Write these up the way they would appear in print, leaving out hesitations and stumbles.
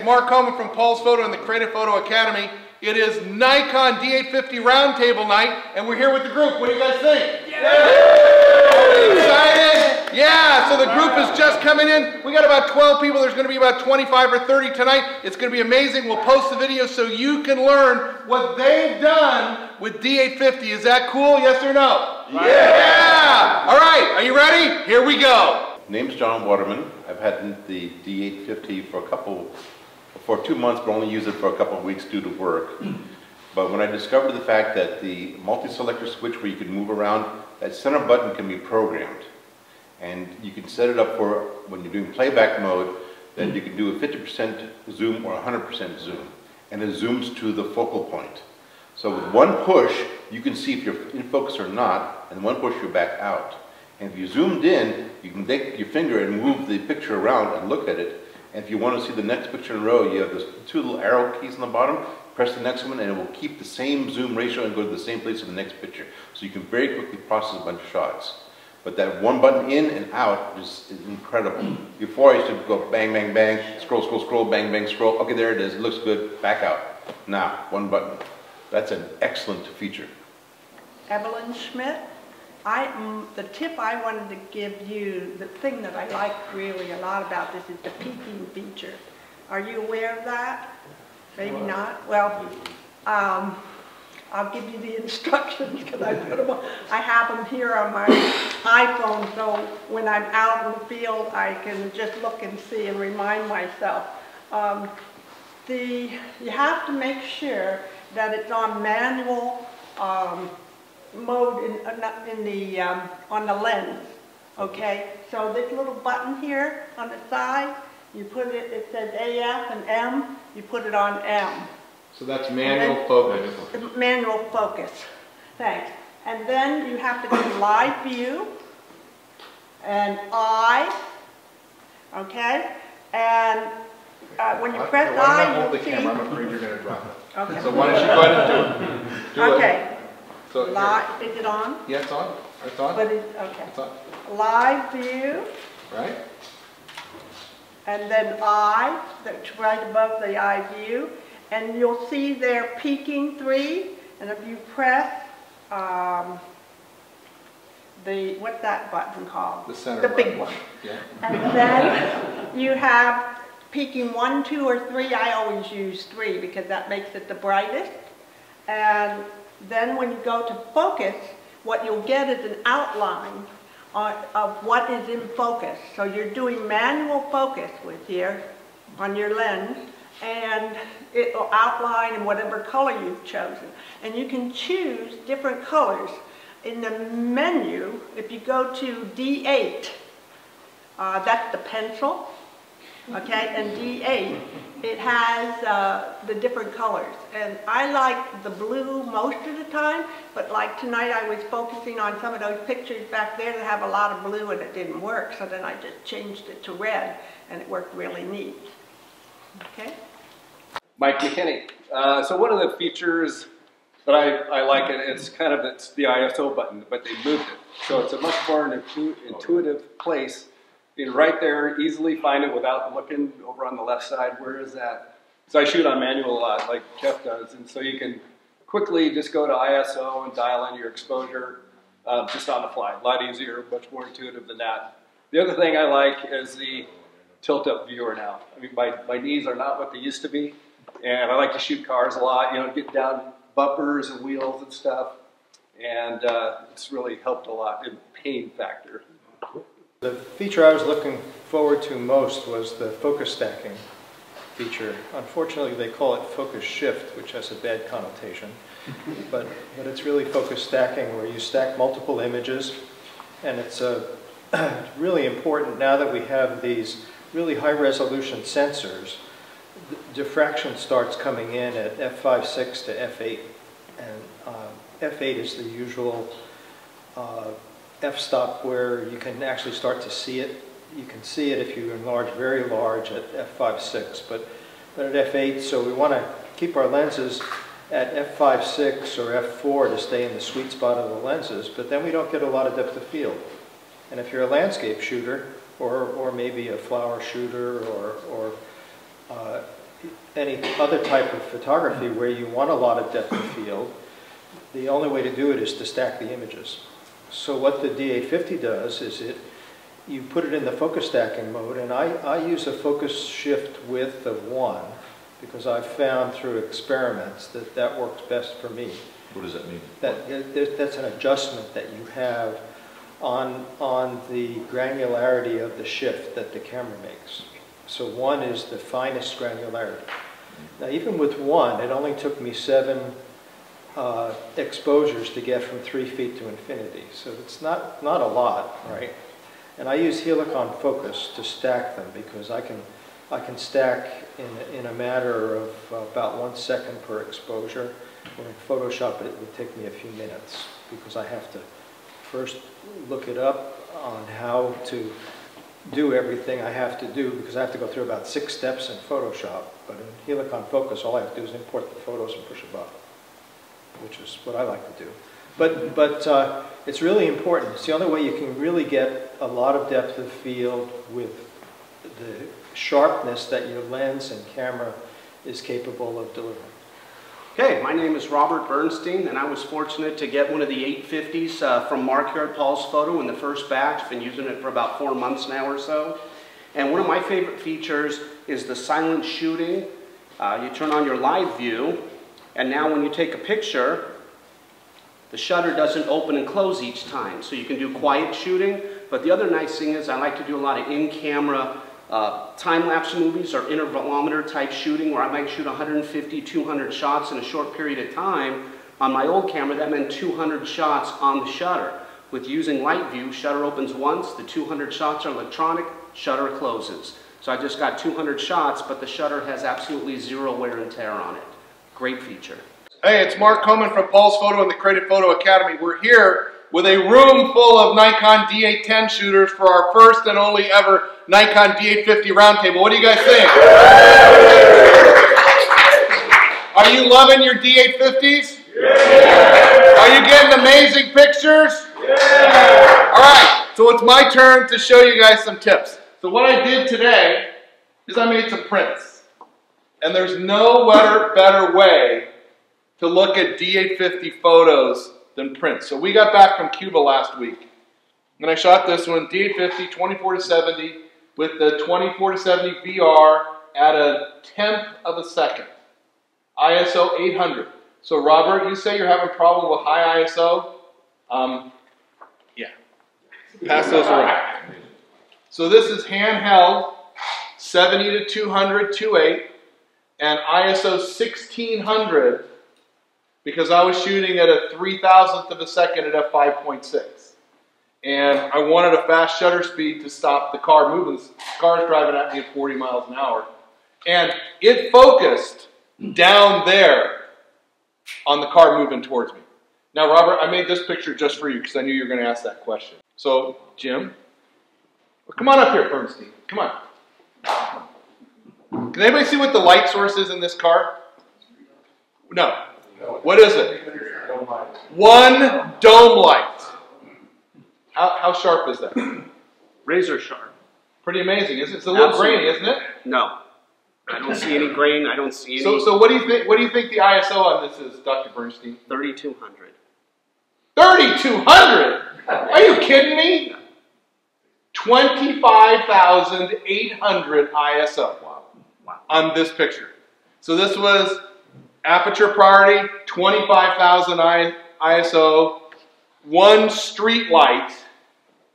Mark Coleman from Paul's Photo and the Creative Photo Academy. It is Nikon D850 Roundtable Night, and we're here with the group. What do you guys think? Yeah! Excited? Yeah, so the group is just coming in. We got about 12 people. There's going to be about 25 or 30 tonight. It's going to be amazing. We'll post the video so you can learn what they've done with D850. Is that cool? Yes or no? Yeah! All right, are you ready? Here we go. Name's John Waterman. I've had the D850 for 2 months, but only used it for a couple of weeks due to work. But when I discovered the fact that the multi-selector switch where you can move around, that center button can be programmed. And you can set it up for when you're doing playback mode, that you can do a 50% zoom or 100% zoom. And it zooms to the focal point. So with one push, you can see if you're in focus or not, and one push you're back out. And if you zoomed in, you can take your finger and move the picture around and look at it. And if you want to see the next picture in a row, you have those two little arrow keys on the bottom, press the next one, and it will keep the same zoom ratio and go to the same place in the next picture. So you can very quickly process a bunch of shots. But that one button in and out is incredible. Before I used to go bang, bang, bang, scroll, scroll, scroll, bang, bang, scroll. Okay, there it is, it looks good, back out. Now, one button. That's an excellent feature. Evelyn Schmidt. The tip I wanted to give you, the thing that I like really a lot about this is the peaking feature. Are you aware of that? Maybe not? Well, I'll give you the instructions because I put them on. I have them here on my iPhone, so when I'm out in the field, I can just look and see and remind myself. You have to make sure that it's on manual mode on the lens. Okay, so this little button here on the side, you put it. It says AF and M. You put it on M. So that's manual focus. Manual focus. Thanks. And then you have to go to live view and I. Okay, and when you press I, hold the camera. I'm afraid you're going to drop it. Okay. So why don't you go ahead and do it? Okay. So is it on? Yeah, it's on. It's on. But it's okay. It's on. Live view. Right. And then I, that's right above the eye view, and you'll see there peaking 3. And if you press what's that button called? The center. The big one. Yeah. And then you have peaking 1, 2, or 3. I always use 3 because that makes it the brightest. And then when you go to focus, what you'll get is an outline of what is in focus. So you're doing manual focus with here on your lens, and it will outline in whatever color you've chosen. And you can choose different colors. In the menu, if you go to D8, that's the pencil. Okay, and D8, it has the different colors. And I like the blue most of the time, but like tonight I was focusing on some of those pictures back there that have a lot of blue and it didn't work, so then I just changed it to red and it worked really neat. Okay? Mike McKinney. So one of the features that I like, it's the ISO button, but they moved it. So it's a much more intuitive place. You can right there easily find it without looking over on the left side. Where is that? So I shoot on manual a lot, like Jeff does, and so you can quickly just go to ISO and dial in your exposure just on the fly. A lot easier, much more intuitive than that. The other thing I like is the tilt-up viewer now. I mean, my knees are not what they used to be, and I like to shoot cars a lot. You know, get down bumpers and wheels and stuff, and it's really helped a lot in pain factor. The feature I was looking forward to most was the focus stacking feature. Unfortunately, they call it focus shift, which has a bad connotation. but it's really focus stacking, where you stack multiple images. And it's really important now that we have these really high-resolution sensors. Diffraction starts coming in at f5.6 to f8. And f8 is the usual f-stop where you can actually start to see it. You can see it if you enlarge very large at f5.6, but at f8, so we want to keep our lenses at f5.6 or f4 to stay in the sweet spot of the lenses, but then we don't get a lot of depth of field. And if you're a landscape shooter, or maybe a flower shooter, or any other type of photography where you want a lot of depth of field, the only way to do it is to stack the images. So what the D850 does is you put it in the focus stacking mode, and I use a focus shift width of 1 because I've found through experiments that that works best for me. What does that mean? That's an adjustment that you have on the granularity of the shift that the camera makes. So 1 is the finest granularity. Now even with 1, it only took me 7 exposures to get from 3 feet to infinity. So it's not a lot, right? And I use Helicon Focus to stack them because I can stack in a matter of about 1 second per exposure. When in Photoshop, it would take me a few minutes because I have to first look it up on how to do everything I have to do because I have to go through about 6 steps in Photoshop. But in Helicon Focus, all I have to do is import the photos and push a button, which is what I like to do. But it's really important. It's the only way you can really get a lot of depth of field with the sharpness that your lens and camera is capable of delivering. Okay, my name is Robert Bernstein, and I was fortunate to get one of the 850s from Mark here at Paul's Photo in the first batch. Been using it for about 4 months now or so. And one of my favorite features is the silent shooting. You turn on your live view, and now when you take a picture, the shutter doesn't open and close each time. So you can do quiet shooting. But the other nice thing is I like to do a lot of in-camera time-lapse movies or intervalometer type shooting where I might shoot 150, 200 shots in a short period of time. On my old camera, that meant 200 shots on the shutter. With using light view, shutter opens once, the 200 shots are electronic, shutter closes. So I just got 200 shots, but the shutter has absolutely 0 wear and tear on it. Great feature. Hey, it's Mark Coleman from Paul's Photo and the Creative Photo Academy. We're here with a room full of Nikon D810 shooters for our first and only ever Nikon D850 roundtable. What do you guys think? Are you loving your D850s? Yeah. Are you getting amazing pictures? Yeah. All right, so it's my turn to show you guys some tips. So what I did today is I made some prints. And there's no better way to look at D850 photos than prints. So we got back from Cuba last week. And I shot this one, D850 24-70 with the 24-70 VR at a 1/10 of a second. ISO 800. So Robert, you say you're having a problem with high ISO? Yeah. Pass those around. So this is handheld, 70 to 200, 2.8, and ISO 1600 because I was shooting at a 3,000th of a second at f5.6. And I wanted a fast shutter speed to stop the car moving. The car's driving at me at 40 miles an hour. And it focused down there on the car moving towards me. Now, Robert, I made this picture just for you because I knew you were going to ask that question. So, Jim, well, come on up here, Bernstein. Come on. Can anybody see what the light source is in this car? No. What is it? One dome light. How sharp is that? Razor sharp. Pretty amazing, isn't it? It's a little grainy, isn't it? No. I don't see any grain. I don't see any. So what do you think? What do you think the ISO on this is, Dr. Bernstein? 3200. 3,200? Are you kidding me? 25,800 ISO on this picture. So this was aperture priority, 25,000 ISO. One street light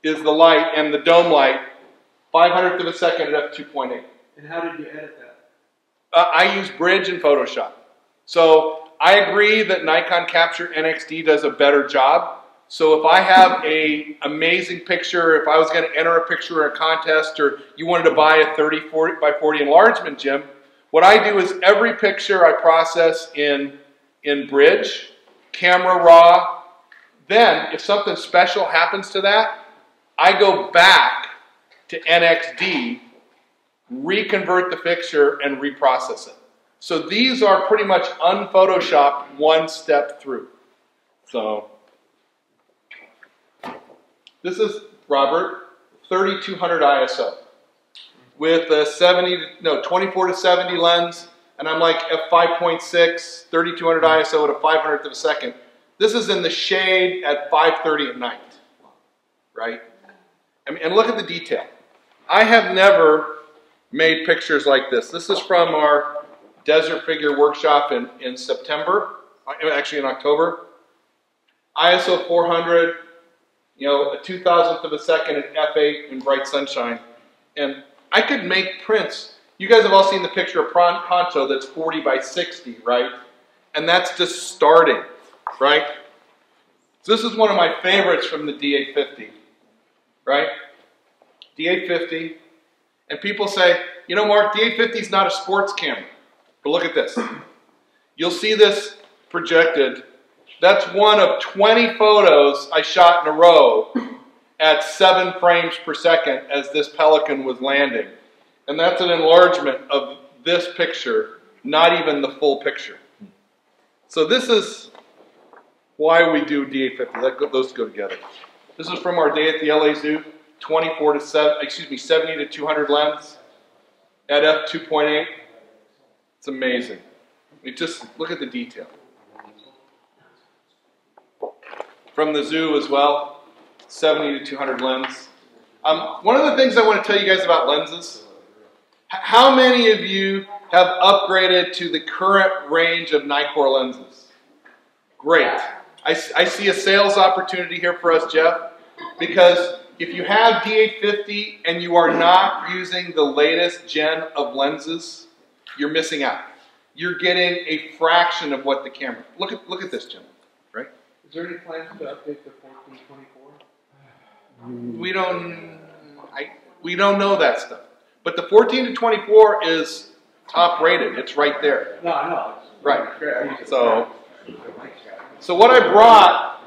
is the light, and the dome light, 500th of a second at f2.8. And how did you edit that? I use Bridge and Photoshop. So I agree that Nikon Capture NXD does a better job. So if I have an amazing picture, if I was going to enter a picture in a contest, or you wanted to buy a 30 by 40 enlargement, Jim, what I do is every picture I process in Bridge, Camera Raw. Then, if something special happens to that, I go back to NXD, reconvert the picture, and reprocess it. So these are pretty much unphotoshopped one step through. So this is, Robert, 3200 ISO with a 24 to 70 lens and I'm like at 5.6, 3200 ISO at a 500th of a second. This is in the shade at 5:30 at night, right? I mean, and look at the detail. I have never made pictures like this. This is from our Desert Figure workshop in September, actually in October. ISO 400, you know, a 2,000th of a second at f8 in bright sunshine. And I could make prints. You guys have all seen the picture of Poncho that's 40 by 60, right? And that's just starting, right? So this is one of my favorites from the D850, right? D850. And people say, you know, Mark, D850 is not a sports camera. But look at this. You'll see this projected. That's one of 20 photos I shot in a row at 7 frames per second as this Pelican was landing. And that's an enlargement of this picture, not even the full picture. So this is why we do D850. Those go together. This is from our day at the LA Zoo, 70 to 200 lens at f2.8. It's amazing. Just look at the detail. From the zoo as well, 70 to 200 lens. One of the things I want to tell you guys about lenses, how many of you have upgraded to the current range of Nikkor lenses? Great. I see a sales opportunity here for us, Jeff, because if you have D850 and you are not using the latest gen of lenses, you're missing out. You're getting a fraction of what the camera. Look at this, Jim. Right? Is there any plans to update the 1424? We don't know that stuff. But the 14 to 24 is top rated. It's right there. No, I know. Right. So what I brought,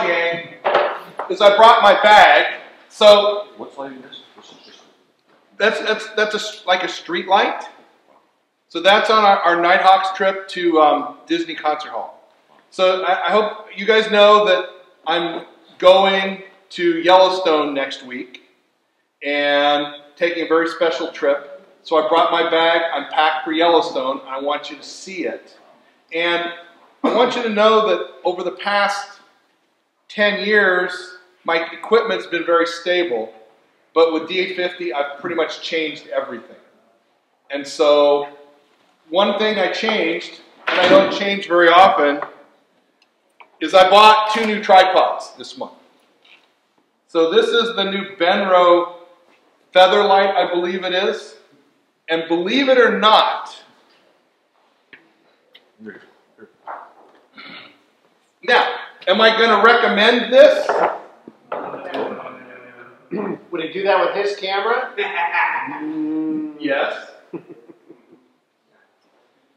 gang, is I brought my bag. So What's lighting this? that's like a street light. So that's on our Nighthawks trip to Disney Concert Hall. So I hope you guys know that I'm going to Yellowstone next week and taking a very special trip. So I brought my bag. I'm packed for Yellowstone. I want you to see it. And I want you to know that over the past 10 years, my equipment's been very stable. But with D850, I've pretty much changed everything. And so one thing I changed, and I don't change very often, is I bought 2 new tripods this month. So this is the new Benro Featherlight, I believe it is. And believe it or not, now, am I going to recommend this? Would he do that with his camera? Yes.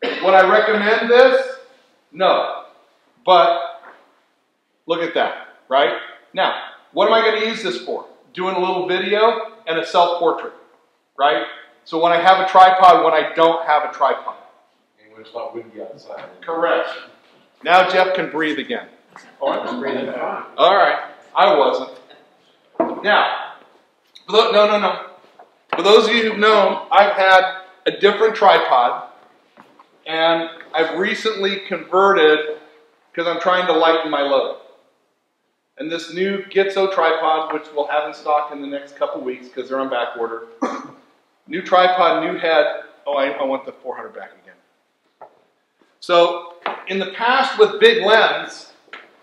Would I recommend this? No. But look at that, right? Now, what am I going to use this for? Doing a little video and a self-portrait, right? So when I have a tripod, when I don't have a tripod. And when it's not windy outside. Correct. Now Jeff can breathe again. Oh, I was breathing fine. All right. I wasn't. Now, no. For those of you who've known, I've had a different tripod, and I've recently converted because I'm trying to lighten my load. And this new Gitzo tripod, which we'll have in stock in the next couple weeks because they're on back order. New tripod, new head. Oh, I want the 400 back again. So, in the past with big lens,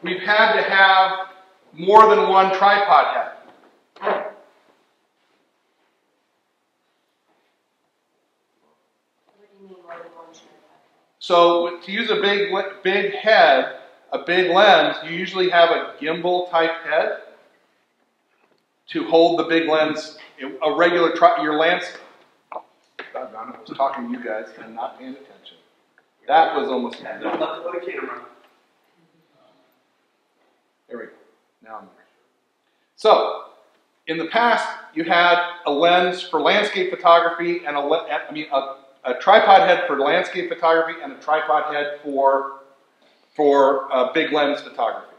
we've had to have more than one tripod head. So to use a big head, a big lens, you usually have a gimbal type head to hold the big lens. A regular your lens. I was talking to you guys and not paying attention. That was almost. Not the camera. There we go. Now I'm there. So, in the past, you had a lens for landscape photography and a tripod head for landscape photography and a tripod head for big lens photography.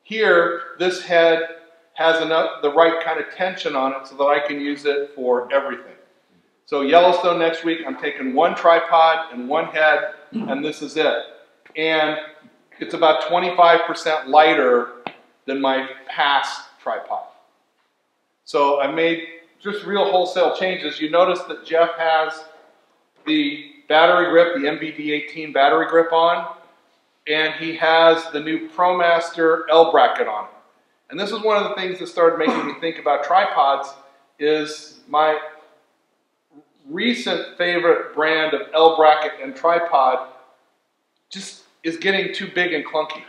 Here, this head has the right kind of tension on it so that I can use it for everything. So Yellowstone next week, I'm taking one tripod and one head, and this is it. And it's about 25% lighter than my past tripod. So I made just real wholesale changes. You notice that Jeff has the battery grip, the MBD18 battery grip on, and he has the new ProMaster L bracket on it. And this is one of the things that started making me think about tripods, is my recent favorite brand of L bracket and tripod just is getting too big and clunky.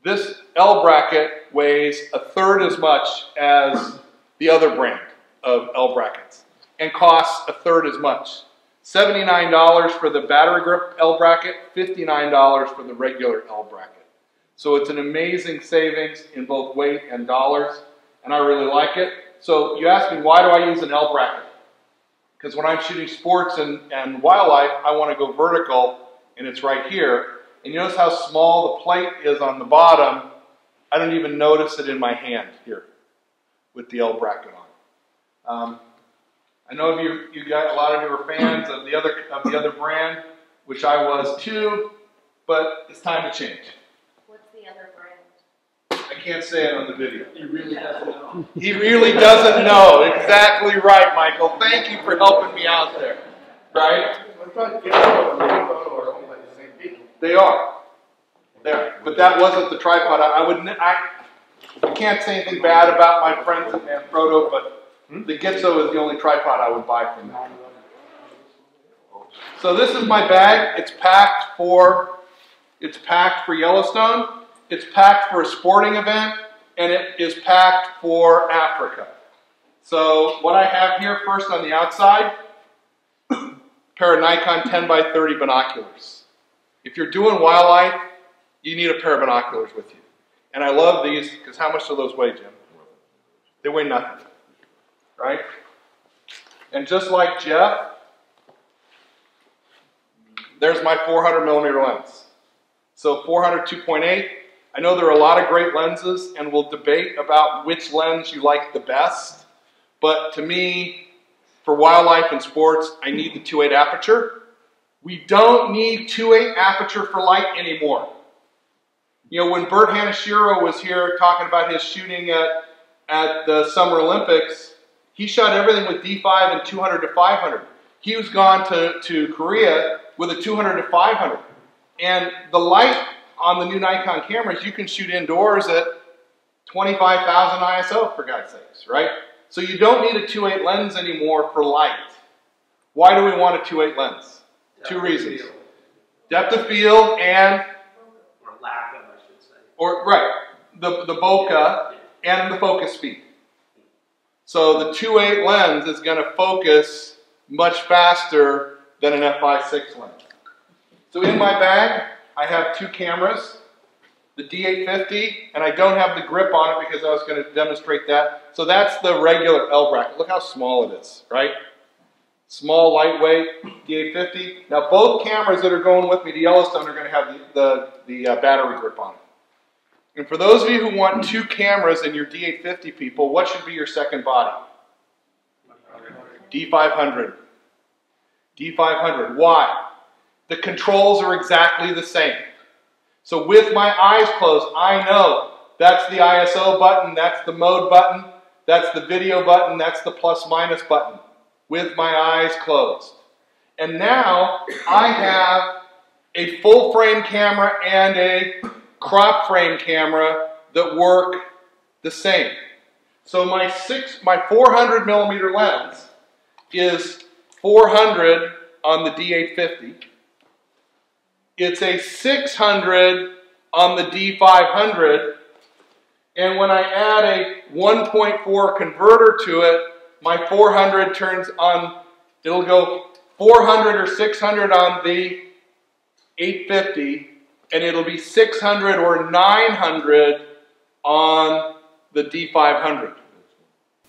This L bracket weighs a third as much as the other brand of L brackets and costs a third as much. $79 for the battery grip L bracket, $59 for the regular L bracket. So it's an amazing savings in both weight and dollars, and I really like it. So you ask me, why do I use an L bracket? Because when I'm shooting sports and wildlife, I want to go vertical, and it's right here. And you notice how small the plate is on the bottom. I don't even notice it in my hand here with the L bracket on. I know you got a lot of you are fans of the other brand, which I was too, but it's time to change. What's the other brand? I can't say it on the video. He really doesn't know. He really doesn't know. Exactly right, Michael. Thank you for helping me out there. Right? I thought you were owned by the same people. They are. There. But that wasn't the tripod. I can't say anything bad about my friends at Manfrotto, but the Gitzo is the only tripod I would buy from them. So this is my bag. It's packed for Yellowstone. It's packed for a sporting event, and it is packed for Africa. So what I have here first on the outside, pair of Nikon 10x30 binoculars. If you're doing wildlife, you need a pair of binoculars with you. And I love these because how much do those weigh, Jim? They weigh nothing, right? And just like Jeff, there's my 400mm lens. So 400 2.8. I know there are a lot of great lenses, and we'll debate about which lens you like the best. But to me, for wildlife and sports, I need the 2.8 aperture. We don't need 2.8 aperture for light anymore. You know, when Bert Hanashiro was here talking about his shooting at the Summer Olympics, he shot everything with D5 and 200 to 500. He was gone to Korea with a 200 to 500. And the light on the new Nikon cameras, you can shoot indoors at 25,000 ISO, for God's sakes, right? So you don't need a 2.8 lens anymore for light. Why do we want a 2.8 lens? Two reasons. Depth of field and... Or lack of, I should say. Or, right, the bokeh and the focus speed. So the 2.8 lens is going to focus much faster than an f5.6 lens. So in my bag, I have two cameras, the D850, and I don't have the grip on it because I was going to demonstrate that. So that's the regular L bracket. Look how small it is, right? Small, lightweight, D850. Now both cameras that are going with me to Yellowstone are going to have the battery grip on it. And for those of you who want two cameras in your D850 people, what should be your second body? D500. D500. Why? The controls are exactly the same. So with my eyes closed, I know that's the ISO button, that's the mode button, that's the video button, that's the plus minus button with my eyes closed. And now I have a full frame camera and a crop frame camera that work the same. So my 400mm lens is 400 on the D850. It's a 600 on the D500, and when I add a 1.4 converter to it, my 400 turns on, it'll go 400 or 600 on the 850, and it'll be 600 or 900 on the D500.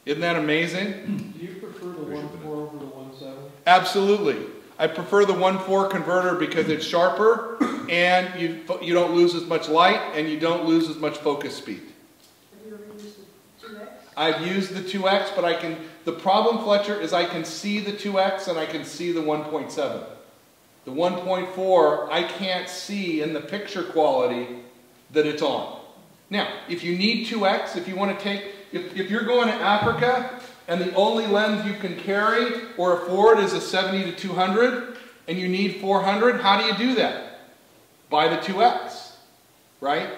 Isn't that amazing? Do you prefer the 1.4 over the 1.7? Absolutely. I prefer the 1.4 converter because it's sharper and you don't lose as much light and you don't lose as much focus speed. Have you ever used the 2X? I've used the 2X, but the problem, Fletcher, is I can see the 2X and I can see the 1.7. The 1.4, I can't see in the picture quality that it's on. Now, if you need 2X, if you want to take, if you're going to Africa and the only lens you can carry or afford is a 70 to 200 and you need 400, how do you do that? Buy the 2X, right?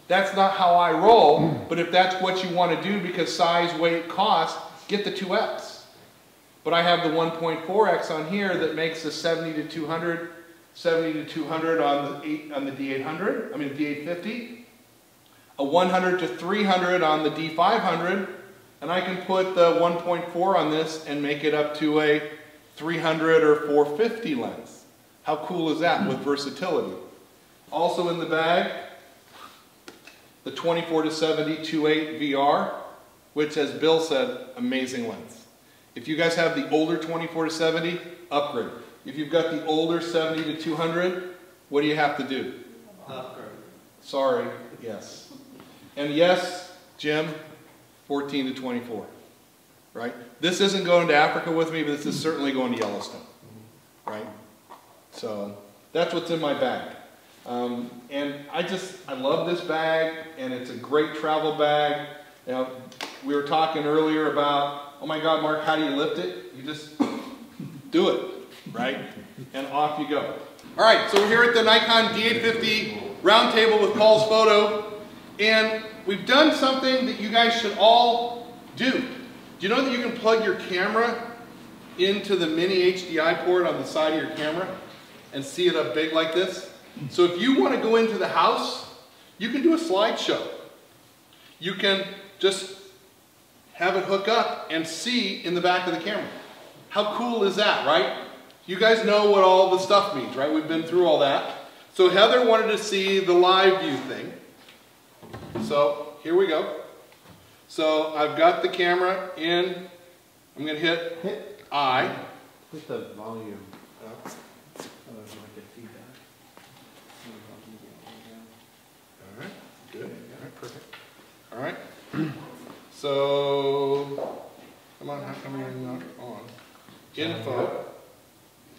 That's not how I roll, but if that's what you want to do because size, weight, cost, get the 2X. But I have the 1.4X on here that makes the 70 to 200 on the D800, I mean the D850, a 100 to 300 on the D500, and I can put the 1.4 on this and make it up to a 300 or 450 lens. How cool is that with versatility? Also in the bag, the 24 to 70 2.8 VR, which, as Bill said, amazing lens. If you guys have the older 24 to 70, upgrade. If you've got the older 70 to 200, what do you have to do? Upgrade. Sorry, yes. And yes, Jim, 14 to 24, right? This isn't going to Africa with me, but this is certainly going to Yellowstone, right? So that's what's in my bag. And I love this bag, and it's a great travel bag. You know, we were talking earlier about, oh my God, Mark, how do you lift it? You just do it, right? And off you go. All right, so we're here at the Nikon D850 roundtable with Paul's photo, and we've done something that you guys should all do. Do you know that you can plug your camera into the mini HDI port on the side of your camera and see it up big like this? So if you want to go into the house, you can do a slideshow. You can just have it hook up and see in the back of the camera. How cool is that, right? You guys know what all the stuff means, right? We've been through all that. So Heather wanted to see the live view thing. So here we go. So I've got the camera in. I'm going to hit I. Put the volume up. All right, good. All right, perfect. All right. So, come on, how come you're not on? Info.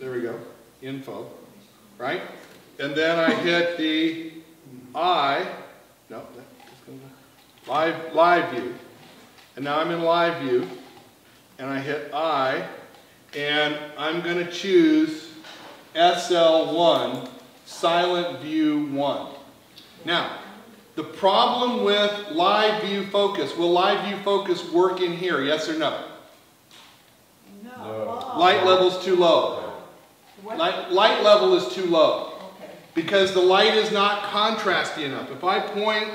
There we go. Info. Right? And then I hit the I. No, live view. And now I'm in live view. And I hit I. And I'm going to choose SL1, Silent View 1. Now, the problem with live view focus, will live view focus work in here, yes or no? No. Light level's too low. Light level is too low. Okay. Because the light is not contrasty enough. If I point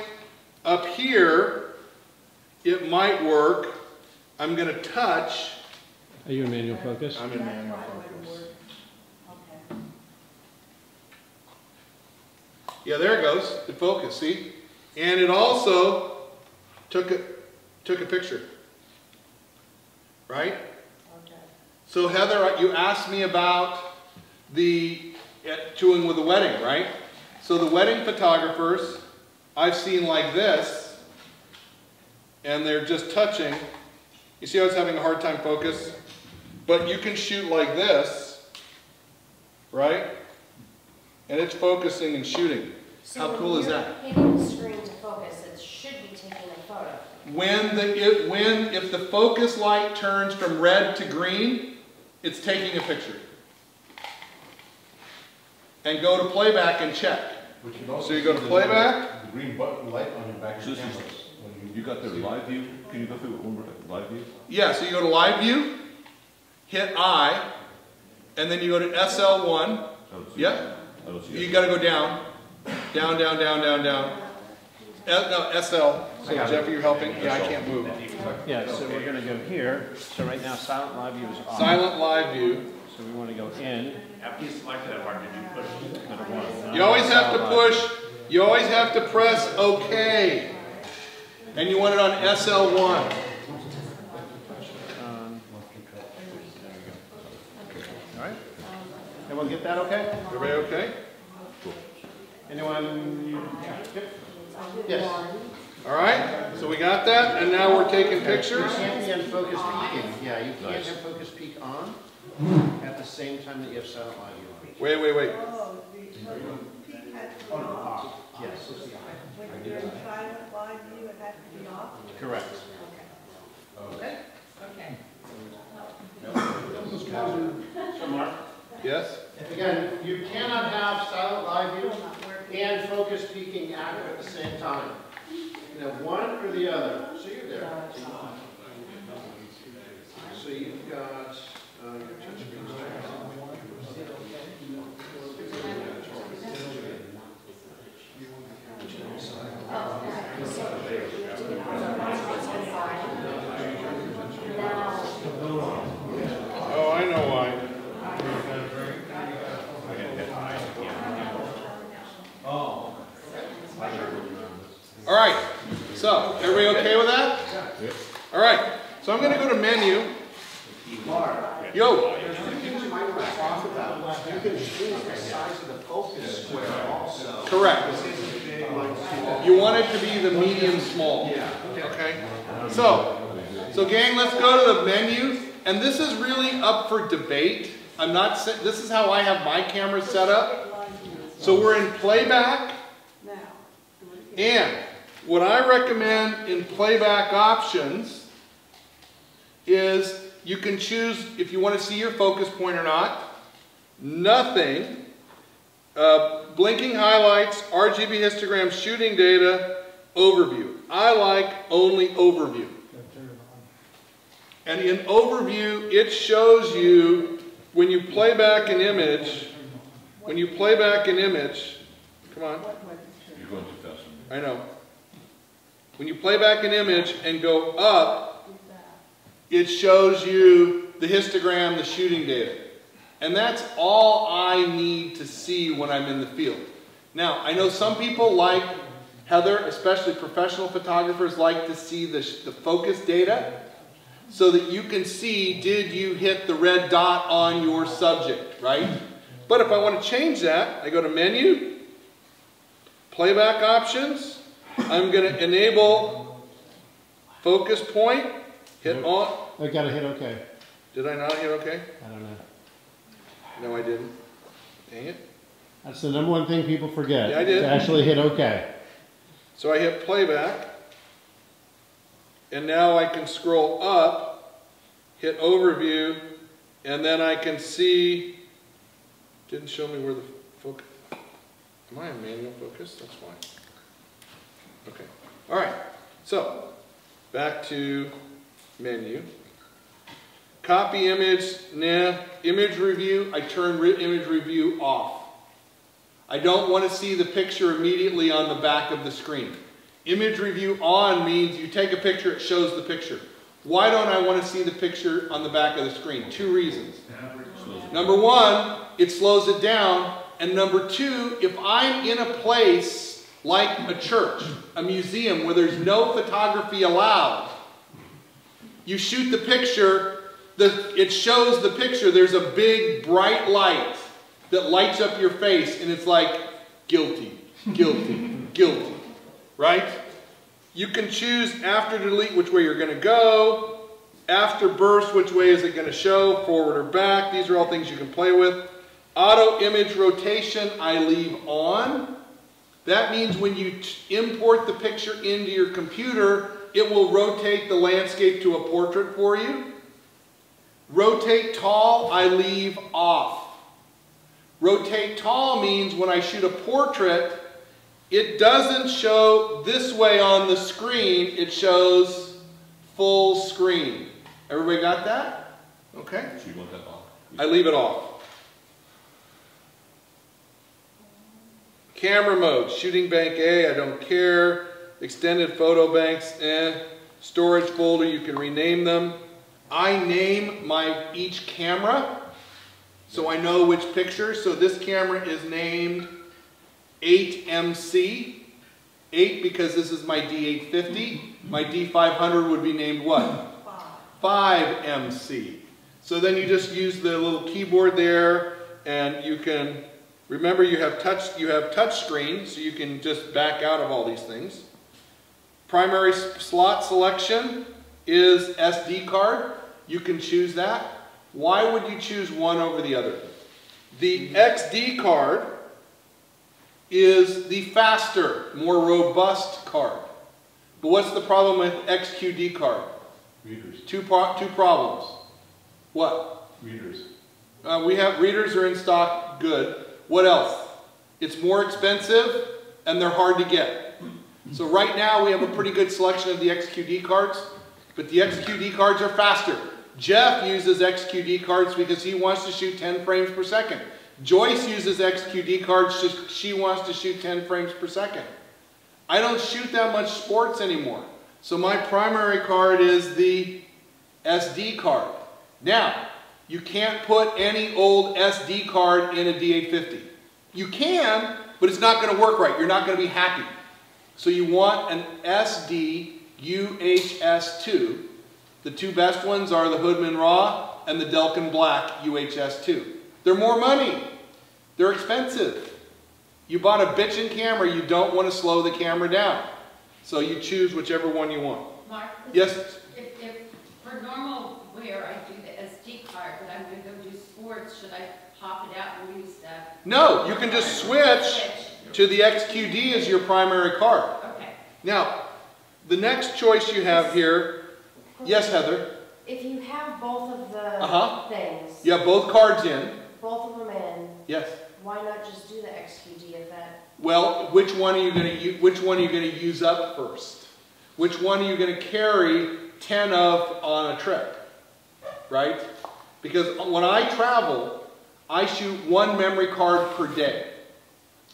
up here, it might work. I'm going to touch. Are you in manual focus? I'm in manual focus. Okay. Yeah, there it goes. It focused, see? And it also took a picture. Right? Okay. So Heather, you asked me about the doing with the wedding, right? So the wedding photographers, I've seen like this, and they're just touching. You see how it's having a hard time focus? But you can shoot like this, right? And it's focusing and shooting. So How cool is that? when you're hitting the screen to focus, it should be taking a photo. If the focus light turns from red to green, it's taking a picture. And go to playback and check. So you go to playback. The green button light on your back of your camera. You got the live view? Can you go through one more live view? Yeah, so you go to live view, hit I, and then you go to SL1. Yep. You got to go down. Down, down, down, down, down. No, SL. So Jeff, you're helping? Yeah, I can't move. Yeah, so we're going to go here. So right now, silent live view is on. Silent live view. So we want to go in. After you select that part, did you push? You always have to push. You always have to press OK. And you want it on SL1. All right. Everyone get that okay? Everybody okay? Anyone? Yep. Yes. All right, so we got that, and now we're taking pictures. You can't be on focus peaking. Yeah, you can't have focus peak on at the same time that you have silent live view on. Wait. Oh, the peak has to be off. Yes. When you're in silent live view, it has to be off? Correct. Okay. So Mark? Yes? Again, you cannot have silent live view and focus peaking active at the same time. You know, one or the other. So you're there. So you've got your touch screen. Oh, I know why. All right, so everybody okay with that? All right, so I'm going to go to menu. Yo. There's two things you might want to talk about. You can change the size of the focus square also. Correct. You want it to be the medium small. Yeah. Okay. So gang, let's go to the menu, and this is really up for debate. This is how I have my camera set up. So we're in playback, and what I recommend in playback options is you can choose if you want to see your focus point or not, nothing, blinking highlights, RGB histogram, shooting data, overview. I like only overview. And in overview, it shows you when you play back an image, come on. You're going too fast. I know. When you play back an image and go up, it shows you the histogram, the shooting data. And that's all I need to see when I'm in the field. Now, I know some people like, Heather, especially professional photographers, like to see the focus data so that you can see, did you hit the red dot on your subject, right? But if I want to change that, I go to menu, playback options. I'm going to enable focus point, hit on. I gotta hit OK. Did I not hit OK? I don't know. No, I didn't. Dang it. That's the number one thing people forget. Yeah, I did. To actually hit OK. So I hit playback. And now I can scroll up, hit overview, and then I can see, didn't show me where the focus, am I in manual focus? That's why. Okay. All right. So back to menu. Copy image, nah. Image review, I turn image review off. I don't want to see the picture immediately on the back of the screen. Image review on means you take a picture, it shows the picture. Why don't I want to see the picture on the back of the screen? Two reasons. Number one, it slows it down. And number two, if I'm in a place like a church, a museum where there's no photography allowed, you shoot the picture, it shows the picture, there's a big bright light that lights up your face, and it's like, guilty, guilty, guilty, right? You can choose after delete which way you're going to go, after burst which way is it going to show, forward or back. These are all things you can play with. Auto image rotation I leave on. That means when you import the picture into your computer, it will rotate the landscape to a portrait for you. Rotate tall I leave off. Rotate tall means when I shoot a portrait, it doesn't show this way on the screen, it shows full screen. Everybody got that? Okay. So you want that off? I leave it off. Camera mode, shooting bank A, I don't care. Extended photo banks, Storage folder, you can rename them. I name each camera so I know which picture. So this camera is named 8MC. 8 because this is my D850. My D500 would be named what? 5MC. So then you just use the little keyboard there, and you can remember you have touch screen, so you can just back out of all these things. primary slot selection is SD card. You can choose that. Why would you choose one over the other? The XD card is the faster, more robust card. But what's the problem with XQD card? Readers. Two problems. What? Readers. We have readers are in stock, good. What else? It's more expensive and they're hard to get. So right now we have a pretty good selection of the XQD cards, but the XQD cards are faster. Jeff uses XQD cards because he wants to shoot 10 frames per second. Joyce uses XQD cards because she wants to shoot 10 frames per second. I don't shoot that much sports anymore. So my primary card is the SD card. Now, you can't put any old SD card in a D850. You can, but it's not going to work right. You're not going to be happy. So you want an SD UHS2. The two best ones are the Hoodman Raw and the Delkin Black UHS2. They're more money. They're expensive. You bought a bitchin' camera, you don't want to slow the camera down. So you choose whichever one you want. Mark? Yes? If for normal wear I do the SD card, but I'm going to go do sports, should I pop it out and use that? No, you can just switch to the XQD as your primary card. Okay. Now, the next choice you have here, yes, Heather? If you have both of the things, You have both cards in. both of them in, Yes. why not just do the XQD if that? Well, which one are you going to use up first? Which one are you going to carry 10 of on a trip? Right? Because when I travel, I shoot one memory card per day.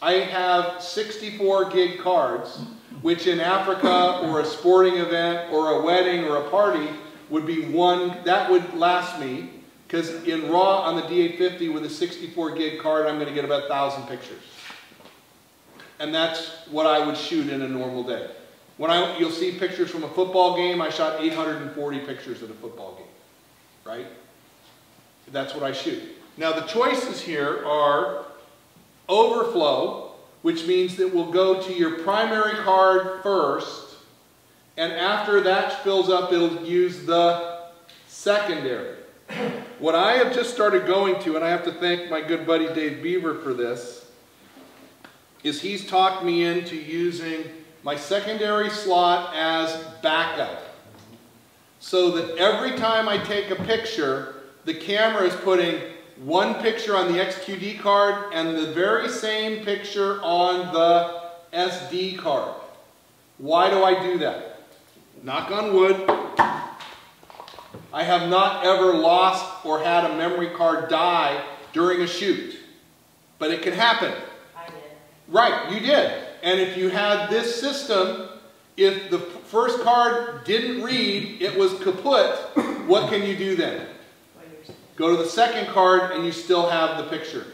I have 64 gig cards, which in Africa or a sporting event or a wedding or a party would be one, that would last me, because in RAW on the D850 with a 64 gig card, I'm going to get about 1,000 pictures. And that's what I would shoot in a normal day. You'll see pictures from a football game, I shot 840 pictures at a football game, right? That's what I shoot. Now the choices here are overflow, which means that we'll go to your primary card first, and after that fills up, it'll use the secondary. What I have just started going to, and I have to thank my good buddy Dave Beaver for this, is he's talked me into using my secondary slot as backup. So that every time I take a picture, the camera is putting one picture on the XQD card and the very same picture on the SD card. Why do I do that? Knock on wood. I have not ever lost or had a memory card die during a shoot. But it can happen. I did. Right, you did. And if you had this system, if the first card didn't read, it was kaput, what can you do then? Go to the second card and you still have the picture.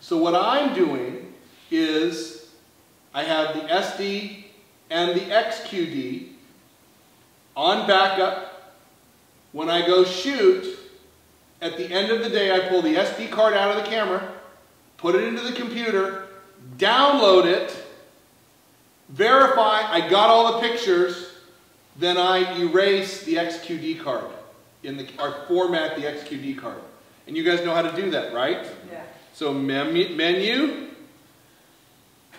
So what I'm doing is I have the SD and the XQD on backup. When I go shoot, at the end of the day I pull the SD card out of the camera, put it into the computer, download it, verify I got all the pictures, then I erase the XQD card or format the XQD card. And you guys know how to do that, right? Yeah. So menu,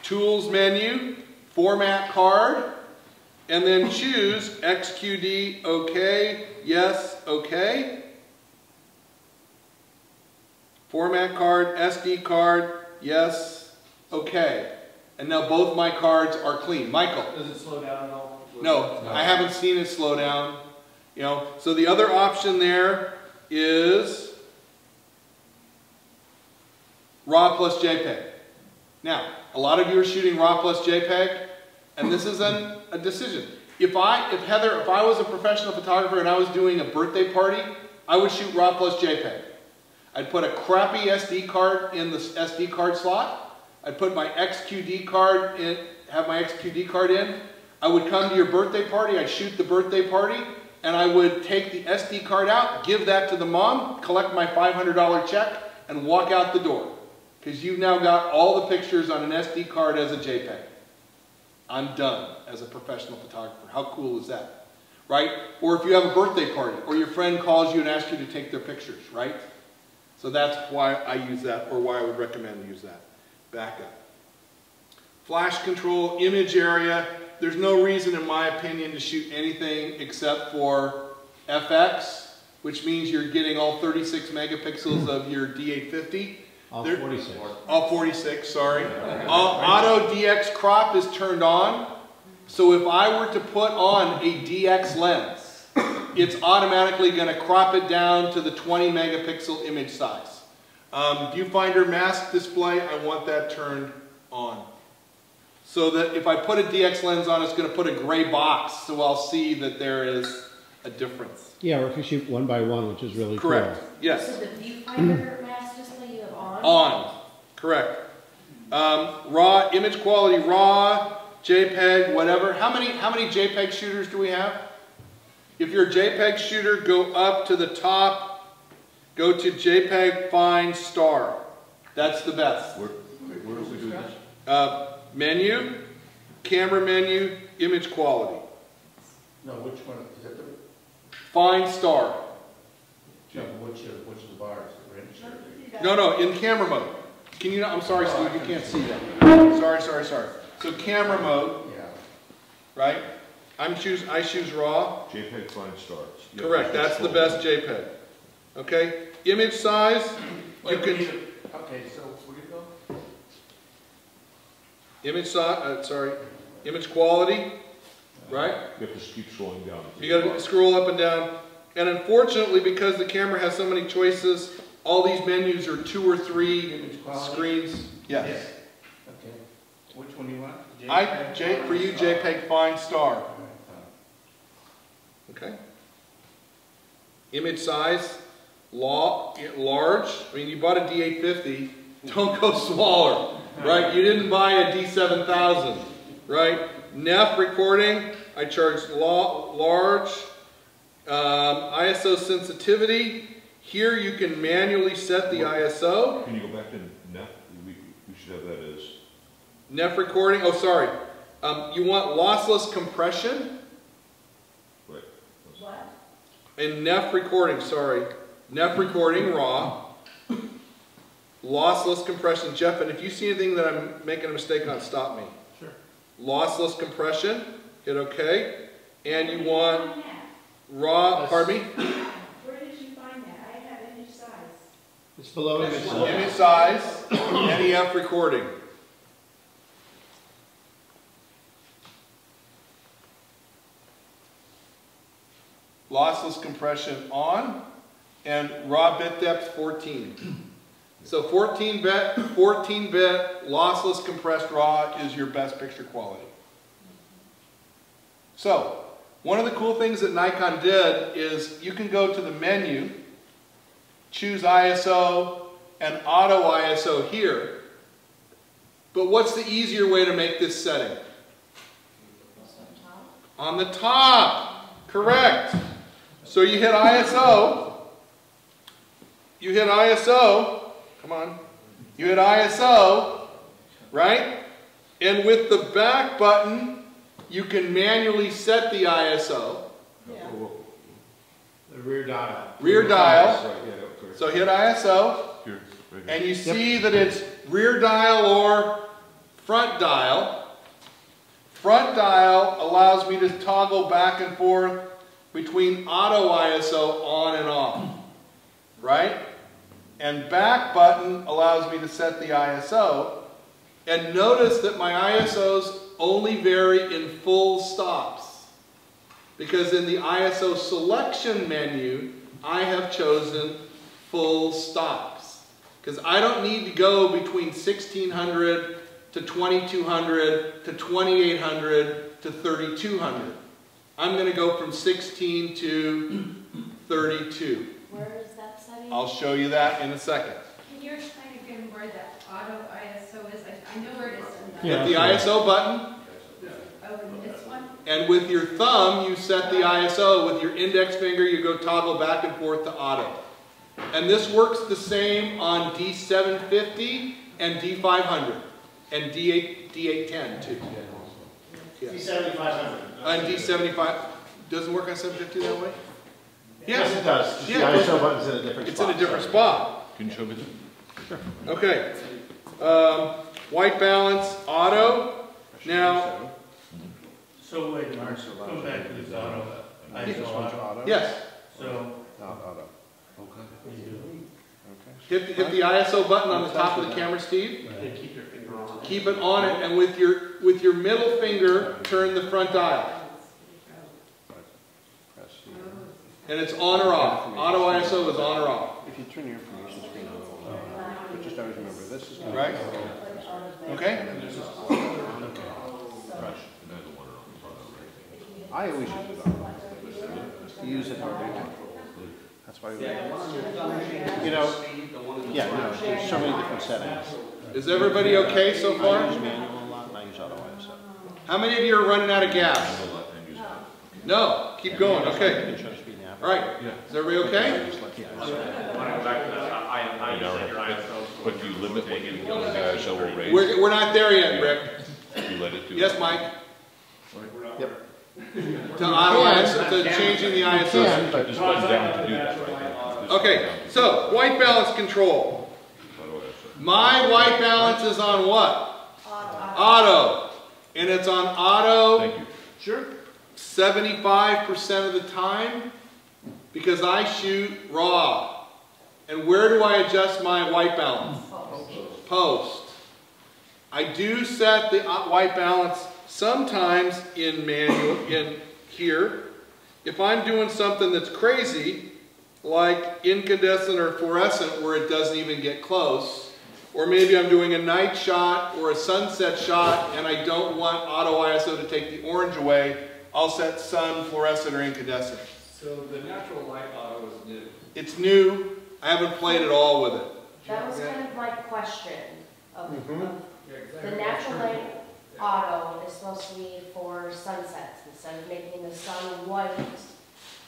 tools menu, format card, and then choose XQD, okay, yes, okay. Format card, SD card, yes, okay. And now both my cards are clean. Michael. Does it slow down at all? No, I haven't seen it slow down. You know, so the other option there is RAW plus JPEG. Now, a lot of you are shooting RAW plus JPEG, and this is a decision. If Heather, if I was a professional photographer and I was doing a birthday party, I would shoot RAW plus JPEG. I'd put a crappy SD card in the SD card slot. I'd put my XQD card in, have my XQD card in. I would come to your birthday party, I'd shoot the birthday party, and I would take the SD card out, give that to the mom, collect my $500 check, and walk out the door. Because you've now got all the pictures on an SD card as a JPEG. I'm done as a professional photographer. How cool is that? Right? Or if you have a birthday party, or your friend calls you and asks you to take their pictures, right? So that's why I use that, or why I would recommend use that. Backup. Flash control, image area. There's no reason, in my opinion, to shoot anything except for FX, which means you're getting all 36 megapixels of your D850. All 46. All 46, sorry. Auto DX crop is turned on. So if I were to put on a DX lens, it's automatically going to crop it down to the 20 megapixel image size. Viewfinder mask display, I want that turned on. So that if I put a DX lens on, it's going to put a gray box, so I'll see that there is a difference. Yeah, or if you shoot 1x1, which is really Correct. cool. Yes. So the viewfinder mask display you have on? On. Correct. Raw, image quality, raw, JPEG, whatever. How many JPEG shooters do we have? If you're a JPEG shooter, go up to the top, go to JPEG Fine Star. That's the best. Where do we do this? Menu, camera menu, image quality. No, which one? Is that the? Fine Star. No, which of the bars? No, in camera mode. Can you not? I'm sorry, Steve, you can't see that. Sorry. So camera mode, Yeah. right? I choose raw. JPEG Fine Star. Yeah, Correct, that's the best JPEG. Okay, image size, you can. Okay, so where do you go? Image size, image quality, right? You have to keep scrolling down. You got to scroll up and down. And unfortunately, because the camera has so many choices, all these menus are 2 or 3 screens. Yes. Okay. Which one do you want? For you, JPEG Fine Star. Okay. Image size, large. I mean, you bought a D850. Don't go smaller, right? You didn't buy a D7000, right? NEF recording, I charge large. ISO sensitivity. Here you can manually set the ISO. Can you go back to NEF? We should have that as... NEF recording, oh sorry. You want lossless compression. Right. What? And NEF recording, sorry. NEF recording, raw. Lossless compression. Jeff, and if you see anything that I'm making a mistake on, stop me. Sure. Lossless compression, hit OK. And you want raw, pardon me? Where did you find that? I have image size. It's below image size. Image size, NEF recording. Lossless compression on, and raw bit depth 14. So 14-bit lossless compressed raw is your best picture quality. So, one of the cool things that Nikon did is you can go to the menu, choose ISO and auto ISO here. But what's the easier way to make this setting? On the top. Correct. So you hit ISO. You hit ISO. Come on. You hit ISO, right? And with the back button, you can manually set the ISO. Yeah. The rear dial. Rear dial. Right, yeah, okay. So hit ISO, Here, right here. and you see that it's rear dial or front dial. Front dial allows me to toggle back and forth between auto ISO on and off, right? And back button allows me to set the ISO. And notice that my ISOs only vary in full stops. Because in the ISO selection menu, I have chosen full stops. Because I don't need to go between 1600 to 2200 to 2800 to 3200. I'm going to go from 16 to 32. Where is that setting? I'll show you that in a second. Can you explain again where that auto ISO is? I know where it is. Hit the ISO button, Oh, in this one? and with your thumb you set the ISO. With your index finger you go toggle back and forth to auto. And this works the same on D750 and D500 and D810 too. Yeah. D7500. On D75, doesn't work on 750 that way? Yes, it does. Just Yeah. the ISO button's in a different It's spot. in a different spot. Can you show me that? Okay. White balance, auto. Now, So wait, come back to this auto. Auto? yes, So, Not auto. hit the ISO button on the top of the camera, Steve. and keep your finger on it. Keep it on it, and with your middle finger, turn the front dial. And it's on or off. Auto ISO is on or off. If you turn your information screen on, but just always remember, this is Right? Okay? I always use it on. You use it hardly. That's why we, you know, yeah, no, there's so many different settings. Is everybody okay so I far? use manual a lot and I use auto ISO. How many of you are running out of gas? No, keep going, okay. All right, is everybody okay? Just let the ISO. Want to go back to that? I use your ISO. But do you limit what you can the ISO will raise? We're not there yet, Rick. You let it do Yes, it? Mike? Yep. To auto ISO, to changing the ISO. But Just button down to do that, right? Okay, so white balance control. My white balance is on what? Auto. And it's on auto. Thank you. Sure. 75% of the time because I shoot raw. And where do I adjust my white balance? Post. I do set the white balance sometimes in manual, in here. If I'm doing something that's crazy, like incandescent or fluorescent where it doesn't even get close, or maybe I'm doing a night shot or a sunset shot and I don't want auto ISO to take the orange away, I'll set sun, fluorescent, or incandescent. So the natural light auto is new. It's new. I haven't played at all with it. That was kind of my question. Of the natural light auto is supposed to be for sunsets. Instead of making the sun white,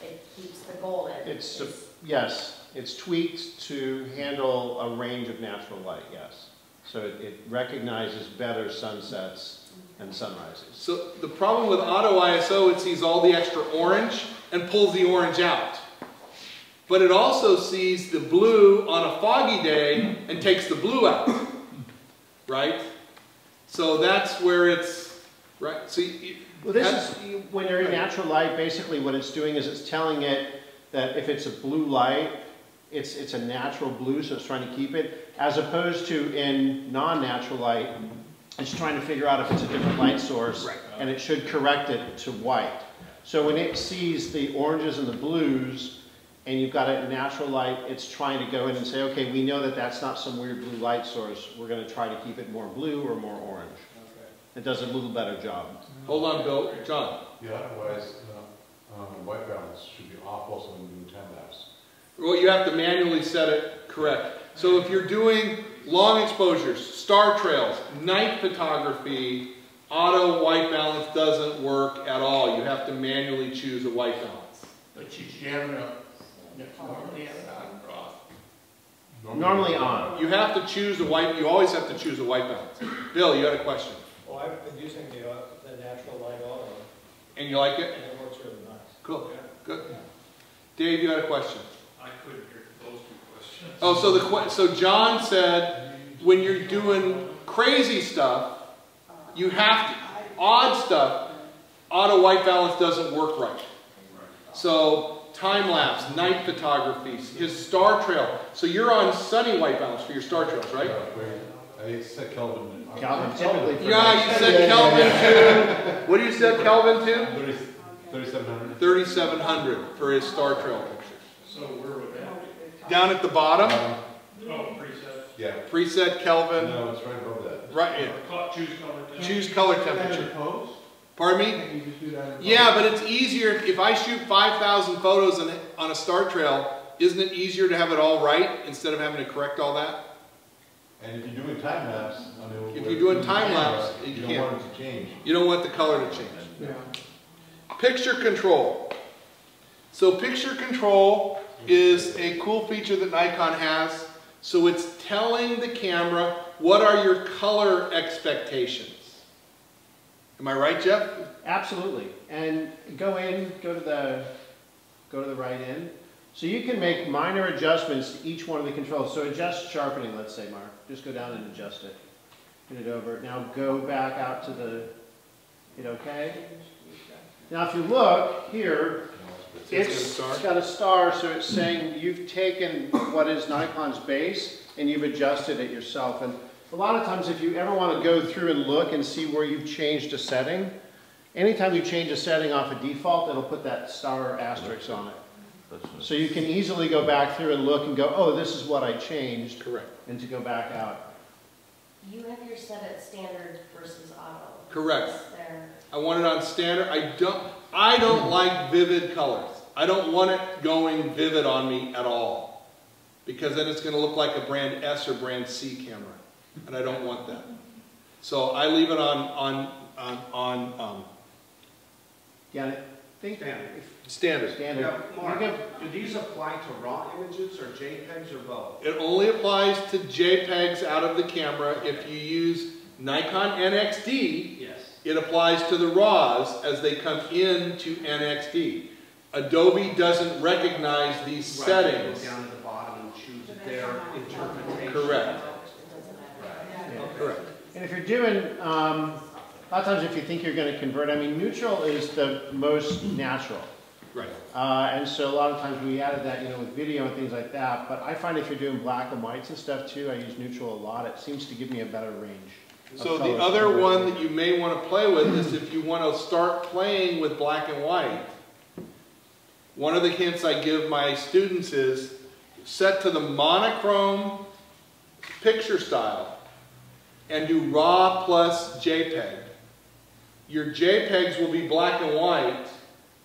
it keeps the golden. It's, yes, it's tweaked to handle a range of natural light, yes. So it recognizes better sunsets and sunrises. So the problem with auto ISO, it sees all the extra orange and pulls the orange out. But it also sees the blue on a foggy day and takes the blue out. Right? So that's where it's, right? So well, this is, when you're in natural light, basically what it's doing is it's telling it that if it's a blue light, it's a natural blue, so it's trying to keep it, as opposed to in non-natural light, it's trying to figure out if it's a different light source, and it should correct it to white. So when it sees the oranges and the blues, and you've got it in natural light, it's trying to go in and say, okay, we know that that's not some weird blue light source. We're going to try to keep it more blue or more orange. It does a little better job. Hold on, Bill. John. Yeah, otherwise, white balance should be off also when you do time lapse. Well, you have to manually set it correct. So if you're doing long exposures, star trails, night photography, auto white balance doesn't work at all. You have to manually choose a white balance. But you have it on. Normally have it on or off. Normally on. You have to choose a white, you always have to choose a white balance. Bill, you had a question. Well, I've been using the natural light auto, And you like it? and it works really nice. Cool. Good. Dave, you had a question. I couldn't hear those two questions. Oh, so John said when you're doing crazy stuff, you have to, odd stuff, auto white balance doesn't work right. So time lapse, night photography, his star trail. So you're on sunny white balance for your star trails, right? I said Kelvin. Kelvin, typically. Yeah, you said Kelvin to, what do you say Kelvin to? 3700. 3700 for his star trail pictures. So where would that Down at the bottom, be? Oh, preset. Yeah. preset Kelvin, No, it's right above that. right, yeah. Choose color. Choose color temperature. Pardon me? Yeah, but it's easier, if I shoot 5,000 photos on a star trail, isn't it easier to have it all right instead of having to correct all that? And if you're doing time lapse, If you're doing time lapse, you don't can't. want it to change. You don't want the color to change. Picture control. So picture control is a cool feature that Nikon has. So it's telling the camera what are your color expectations. Am I right, Jeff? Absolutely. And go to the right in. So you can make minor adjustments to each one of the controls. So adjust sharpening, let's say, Mark. Just go down and adjust it. Hit it over. Now go back out to the, hit OK. Now if you look here, it's got a star, so it's saying you've taken what is Nikon's base and you've adjusted it yourself. And a lot of times if you ever want to go through and look and see where you've changed a setting, anytime you change a setting off a default, it'll put that star or asterisk on it. So you can easily go back through and look and go, oh, this is what I changed. Correct. And to go back out. You have your set at standard versus auto. Correct. There. I want it on standard. I don't like vivid colors. I don't want it going vivid on me at all, because then it's going to look like a brand S or brand C camera, and I don't want that. So I leave it on Yeah, I think standard. Yeah, Mark, do these apply to raw images or JPEGs or both? It only applies to JPEGs out of the camera. If you use Nikon NXD, yes, it applies to the RAWs as they come into NXD. Adobe doesn't recognize these settings. Go down to the bottom and choose their interpretation. Correct. Yeah. Correct. And if you're doing, a lot of times if you think you're going to convert, I mean, neutral is the most natural. Right. And so a lot of times we added that, you know, with video and things like that. But I find if you're doing black and whites and stuff too, I use neutral a lot. It seems to give me a better range. So the other one that you may want to play with is if you want to start playing with black and white. One of the hints I give my students is set to the monochrome picture style and do RAW plus JPEG. Your JPEGs will be black and white.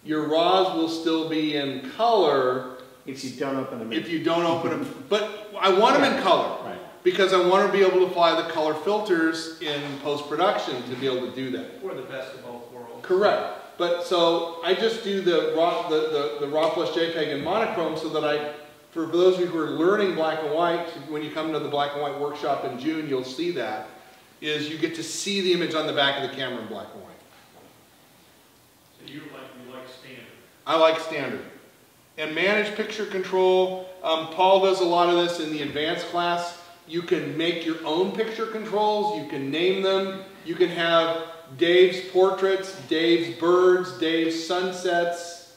Your RAWs will still be in color. If you don't open them. If you don't open them. But I want them in color. Right. Because I want to be able to apply the color filters in post-production to be able to do that. Or the best of both worlds. Correct. But so I just do the raw plus JPEG in monochrome so that for those of you who are learning black and white, when you come to the black and white workshop in June, you'll see that, is you get to see the image on the back of the camera in black and white. So you like standard? I like standard. And manage picture control, Paul does a lot of this in the advanced class. You can make your own picture controls, you can name them, you can have Dave's portraits, Dave's birds, Dave's sunsets,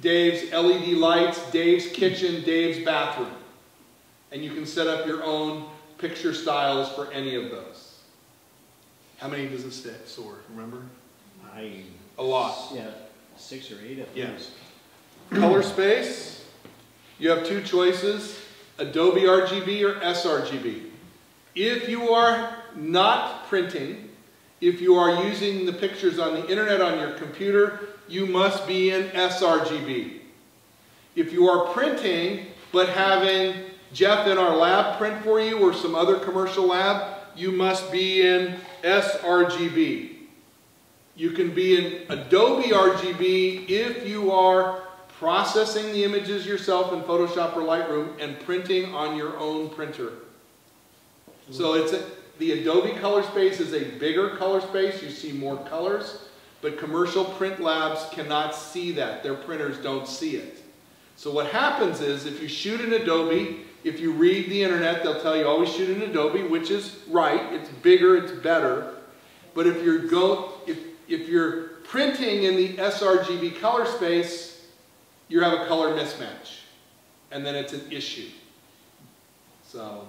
Dave's LED lights, Dave's kitchen, Dave's bathroom. And you can set up your own picture styles for any of those. How many does it say, Sword, remember? A lot. Yeah, 6 or 8 at least. Color space, you have two choices, Adobe RGB or sRGB. If you are not printing, if you are using the pictures on the internet on your computer, you must be in sRGB. If you are printing, but having Jeff in our lab print for you or some other commercial lab, you must be in sRGB. You can be in Adobe RGB if you are processing the images yourself in Photoshop or Lightroom and printing on your own printer. So the Adobe color space is a bigger color space. You see more colors, but commercial print labs cannot see that. Their printers don't see it. So what happens is if you shoot in Adobe, if you read the internet, they'll tell you always shoot in Adobe, which is right. It's bigger, it's better. But if you're printing in the sRGB color space, you have a color mismatch, and then it's an issue. So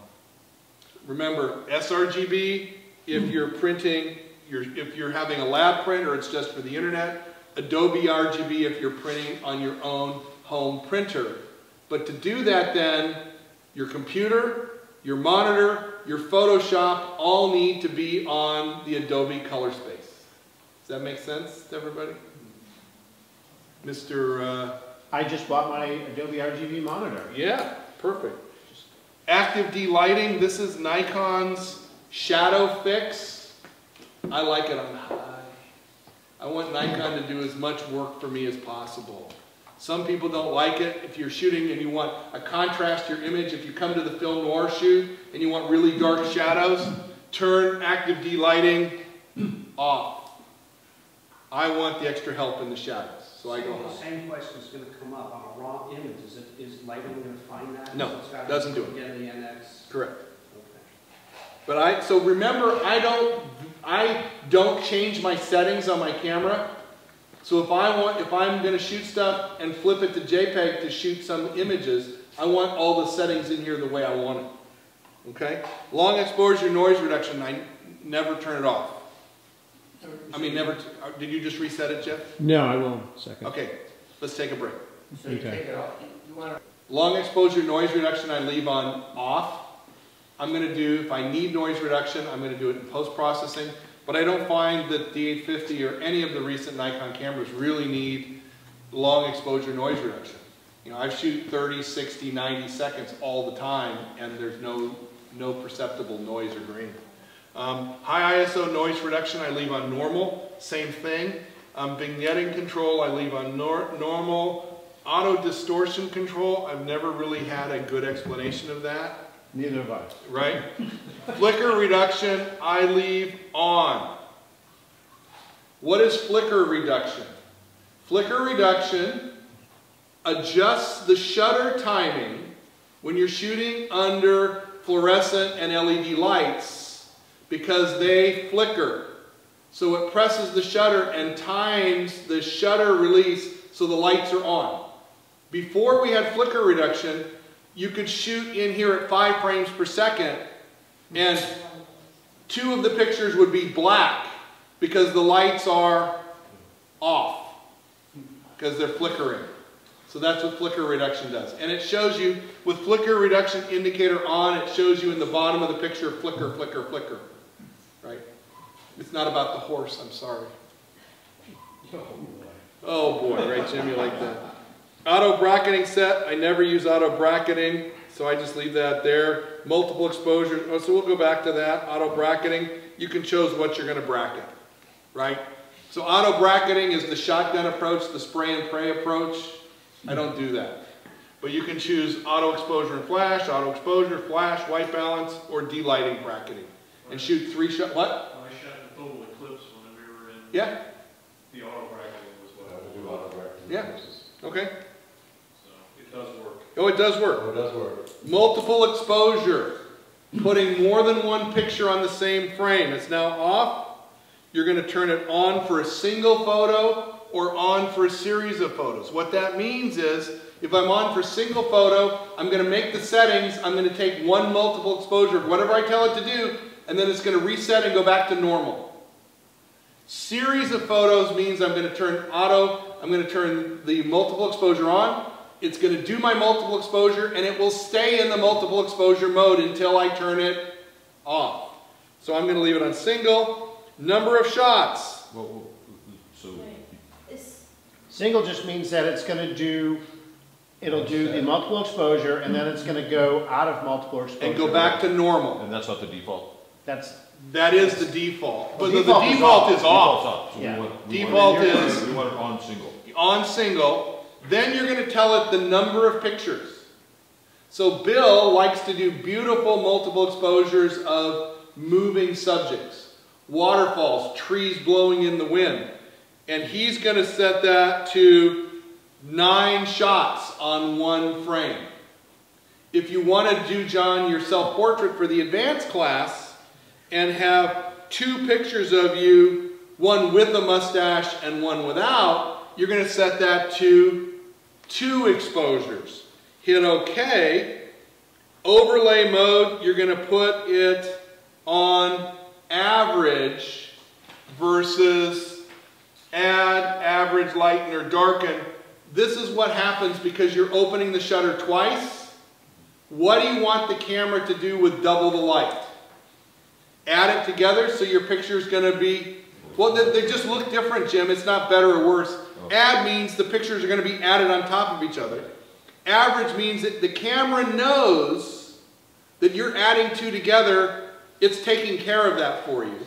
remember, sRGB if you're printing, if you're having a lab print or it's just for the internet. Adobe RGB if you're printing on your own home printer. But to do that then, your computer, your monitor, your Photoshop all need to be on the Adobe color space. Does that make sense to everybody? Mr. I just bought my Adobe RGB monitor. Yeah, perfect. Active D-lighting, this is Nikon's Shadow Fix. I like it on high. I want Nikon to do as much work for me as possible. Some people don't like it. If you're shooting and you want a contrast to your image, if you come to the film noir shoot and you want really dark shadows, turn active D-lighting off. I want the extra help in the shadows, so I go The high. same question is going to come up on a raw image. Is Lightroom going to find that? No, So it's gotta doesn't be do it. Again, the NX. Correct. Okay. But so remember, I don't change my settings on my camera. So if I'm going to shoot stuff and flip it to JPEG to shoot some images, I want all the settings in here the way I want it. Okay? Long exposure noise reduction, I never turn it off. I mean, never. Did you just reset it, Jeff? No, I will. Second. Okay, let's take a break. So you take it off. You want to Long exposure noise reduction I leave on off. I'm going to do, if I need noise reduction, I'm going to do it in post-processing. But I don't find that D850 or any of the recent Nikon cameras really need long exposure noise reduction. You know, I shoot 30, 60, 90 seconds all the time, and there's no perceptible noise or grain. High ISO noise reduction I leave on normal, same thing. Vignetting control I leave on normal. Auto distortion control, I've never really had a good explanation of that. Neither have I. Right? Flicker reduction I leave on. What is flicker reduction? Flicker reduction adjusts the shutter timing when you're shooting under fluorescent and LED lights because they flicker. So it presses the shutter and times the shutter release so the lights are on. Before we had flicker reduction, you could shoot in here at 5 frames per second and 2 of the pictures would be black because the lights are off because they're flickering. So that's what flicker reduction does. And it shows you, with flicker reduction indicator on, it shows you in the bottom of the picture, flicker, flicker, flicker. Right? It's not about the horse, I'm sorry. Oh boy, right, Jim, you like that. Auto bracketing set, I never use auto bracketing, so I just leave that there. Multiple exposures, oh, so we'll go back to that. Auto bracketing, you can choose what you're going to bracket, right? So auto bracketing is the shotgun approach, the spray and pray approach. I don't do that. But you can choose auto exposure and flash, auto exposure, flash, white balance, or delighting bracketing. And shoot 3 shots. What? I shot the total eclipse when we were in Yeah. the auto bracketing was what I do auto bracketing. Yeah. Okay. So it does work. Oh, it does work. Oh, it does work. Multiple exposure. Putting more than one picture on the same frame. It's now off. You're going to turn it on for a single photo or on for a series of photos. What that means is, if I'm on for single photo, I'm going to make the settings, I'm going to take one multiple exposure of whatever I tell it to do, and then it's going to reset and go back to normal. Series of photos means I'm going to turn the multiple exposure on, it's going to do my multiple exposure, and it will stay in the multiple exposure mode until I turn it off. So I'm going to leave it on single. Number of shots. Well, so single just means that it's going to do, it'll do the multiple exposure, and then it's going to go out of multiple exposure. And go back to normal. And that's not the default? That is the default. But the the default is off. So yeah. we want it on single. On single. Then you're going to tell it the number of pictures. So Bill likes to do beautiful multiple exposures of moving subjects. Waterfalls, trees blowing in the wind. And he's going to set that to 9 shots on one frame. If you want to do, John, your self-portrait for the advanced class and have 2 pictures of you, one with a mustache and one without, you're going to set that to 2 exposures. Hit OK. Overlay mode, you're going to put it on average versus add, average, lighten, or darken. This is what happens because you're opening the shutter twice. What do you want the camera to do with double the light? Add it together so your picture is going to be, well, they just look different, Jim. It's not better or worse. Add means the pictures are going to be added on top of each other. Average means that the camera knows that you're adding 2 together. It's taking care of that for you.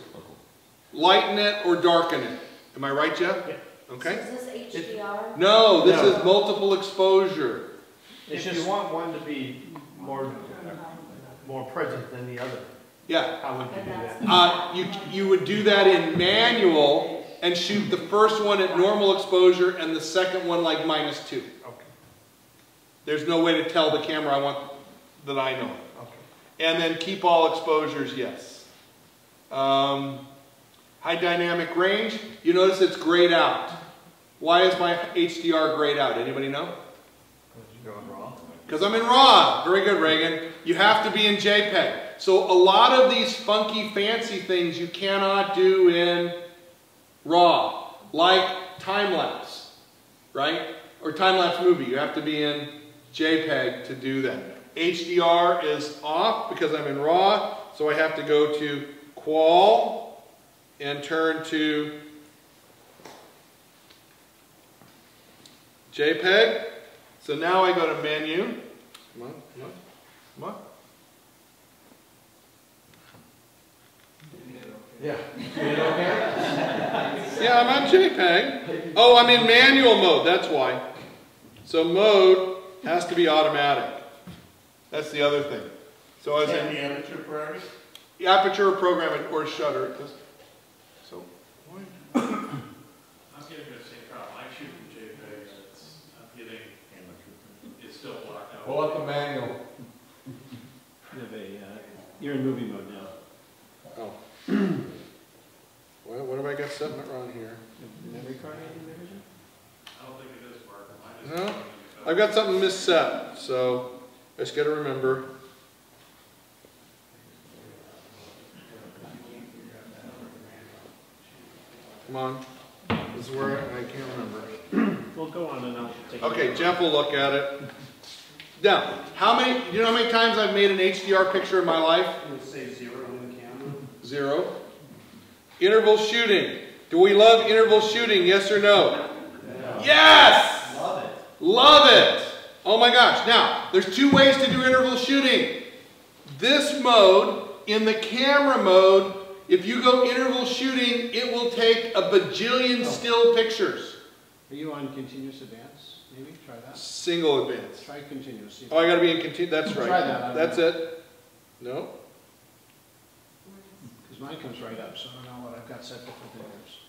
Lighten it or darken it. Am I right, Jeff? Yeah. Okay. So is this HDR? No, this is multiple exposure. If you want one to be more present than the other, yeah. how would you do that? You would do that in manual and shoot the first one at normal exposure and the second one like -2. Okay. There's no way to tell the camera I want that I know. Okay. And then keep all exposures, yes. High dynamic range, you notice it's grayed out. Why is my HDR grayed out? Anybody know? You going raw? Because I'm in RAW. Very good, Reagan. You have to be in JPEG. So a lot of these funky, fancy things you cannot do in RAW, like time-lapse, right? Or time-lapse movie. You have to be in JPEG to do that. HDR is off because I'm in RAW, so I have to go to Qual and turn to JPEG. So now I go to Menu. Come on, come on, come on. Yeah. Yeah, I'm on JPEG. Oh, I'm in manual mode, that's why. So mode has to be automatic. That's the other thing. So I was in the aperture priority? the aperture program or shutter. So why? I'm getting the same problem. I shoot in JPEG, I'm getting, it's still blacked out. Pull up the manual. You have a, you're in movie mode now. Oh. Well, what have I got setting it wrong here? Memory card and everything? I don't think it is, Mark. Mine is No, I've got something misset, so I just got to remember. Come on, this is where I can't remember. We'll go on and I'll take Okay, Jeff will look at it. Now, do you know how many times I've made an HDR picture in my life? We'll say 0 on the camera. 0. Interval shooting. Do we love interval shooting, yes or no? Yeah. Yes! Love it. Love it! Oh my gosh. Now, there's 2 ways to do interval shooting. This mode, in the camera mode, if you go interval shooting, it will take a bajillion still pictures. Are you on continuous advance? Maybe try that. Single advance. Try continuous. Oh, I gotta be in continuous. That's right. Try that. That's it. No? Because mine comes right up, so I don't know what I've got set different than yours.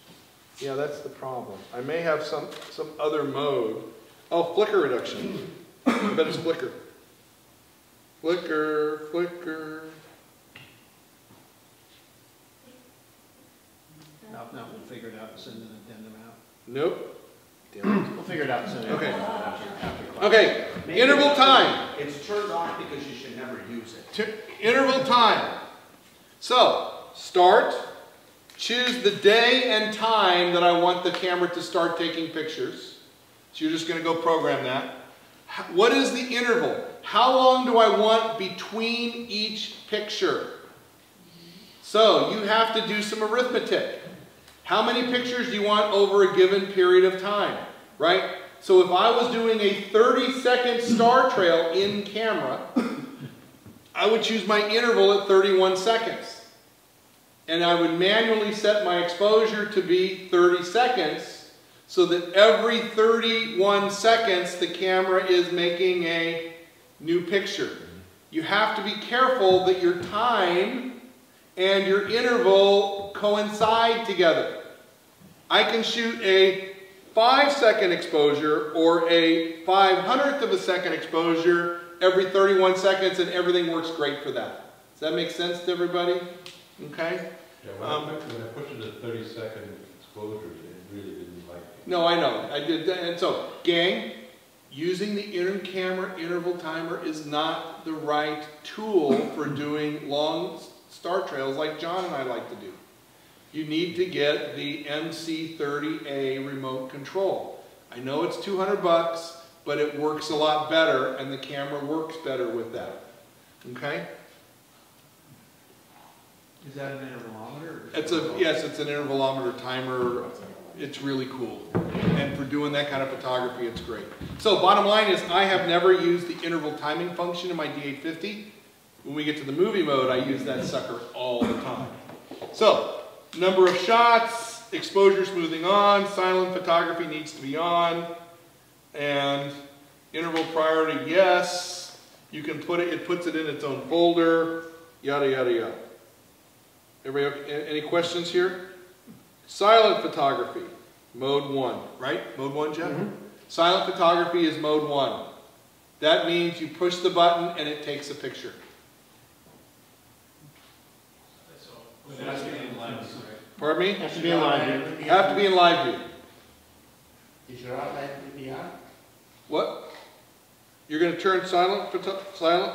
Yeah, that's the problem. I may have some other mode. Oh, flicker reduction. I bet it's flicker. Flicker, flicker. No, we'll figure it out and send an addendum out. Nope. Damn it. We'll figure it out and send it Okay. out after class. Okay, interval time. It's turned off because you should never use it. Interval time. So, start. Choose the day and time that I want the camera to start taking pictures. So you're just going to go program that. What is the interval? How long do I want between each picture? So you have to do some arithmetic. How many pictures do you want over a given period of time, right? So if I was doing a 30-second star trail in camera, I would choose my interval at 31 seconds. And I would manually set my exposure to be 30 seconds so that every 31 seconds the camera is making a new picture. You have to be careful that your time and your interval coincide together. I can shoot a 5-second exposure or a 5/100th of a second exposure every 31 seconds and everything works great for that. Does that make sense to everybody? Okay? Yeah, when I pushed it to 30-second exposures, it really didn't like it. No, I know. I did that. And so, gang, using the in-camera interval timer is not the right tool for doing long star trails like John and I like to do. You need to get the MC30A remote control. I know it's $200, but it works a lot better and the camera works better with that. Okay? Is that an intervalometer? Yes, it's an intervalometer timer. It's really cool. And for doing that kind of photography, it's great. So bottom line is I have never used the interval timing function in my D850. When we get to the movie mode, I use that sucker all the time. So, number of shots, exposure smoothing on, silent photography needs to be on, and interval priority, yes. You can put it puts it in its own folder, yada, yada, yada. Everybody, any questions here? Silent photography, mode 1, right? Mode 1, Jeff? Mm-hmm. Silent photography is mode 1. That means you push the button and it takes a picture. It has to be in live view, right? Pardon me? Has to be in live view. Have to be in live view. Is your outlet be on? What? You're going to turn silent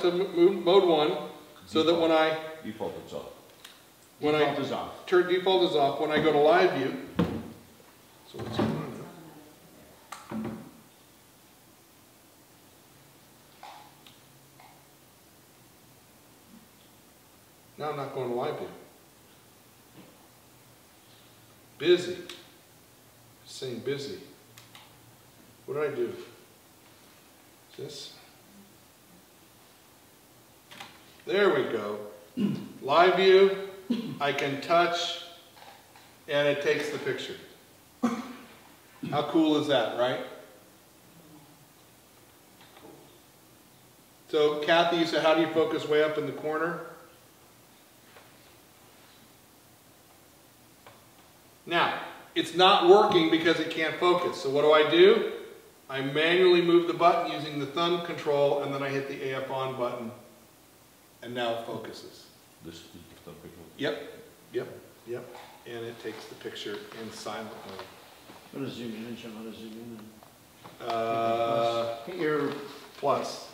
to mode 1 so that when I Default it's off. Default is off. turn default is off, when I go to live view. So what's going on now? Now I'm not going to live view. Busy. It's saying busy. What did I do? Is this? There we go. Live view, I can touch, and it takes the picture. How cool is that, right? So Kathy, you said, how do you focus way up in the corner? Now, it's not working because it can't focus. So what do? I manually move the button using the thumb control, and then I hit the AF on button, and now it focuses. This is the thumb control. Yep. And it takes the picture in silent mode. I'm going to zoom in and show how to zoom in. Hit your plus.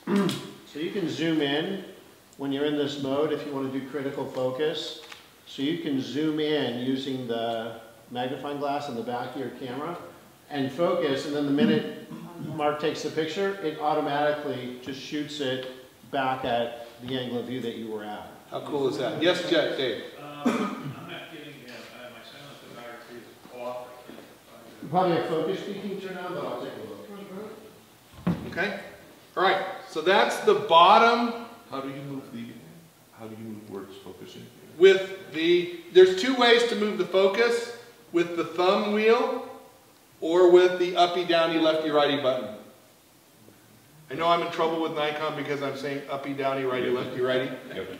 So you can zoom in when you're in this mode if you want to do critical focus. So you can zoom in using the magnifying glass in the back of your camera and focus, and then the minute Mark takes the picture, it automatically just shoots it back at the angle of view that you were at. How cool is that? Yes, Dave. I'm not getting, my silent photography is off. You probably have focus peaking turned on, but I'll take a look. Okay. All right. So that's the bottom. How do you move where it's focusing? There's two ways to move the focus: with the thumb wheel or with the uppy, downy, lefty, righty button. I know I'm in trouble with Nikon because I'm saying uppy, downy, righty, lefty, righty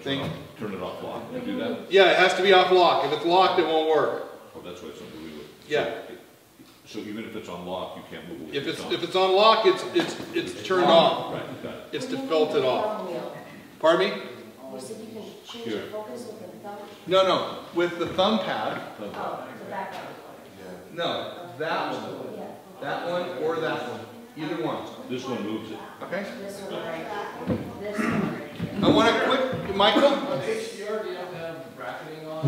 thing. Turn it off lock. You do that? Yeah, it has to be off lock. If it's locked, it won't work. Oh, that's why it's unbelievable. Yeah. So even if it's on lock, you can't move it. If it's on lock, it's turned off. Right, got it. It's defaulted off. Pardon me? You said you can change your focus with the thumb? No. With the thumb pad. Oh, the back one. No, that one. That one or that one. Either one. This one moves it. Okay? This one right. This one right. I want a quick, Michael? On HDR, do you have to have bracketing on?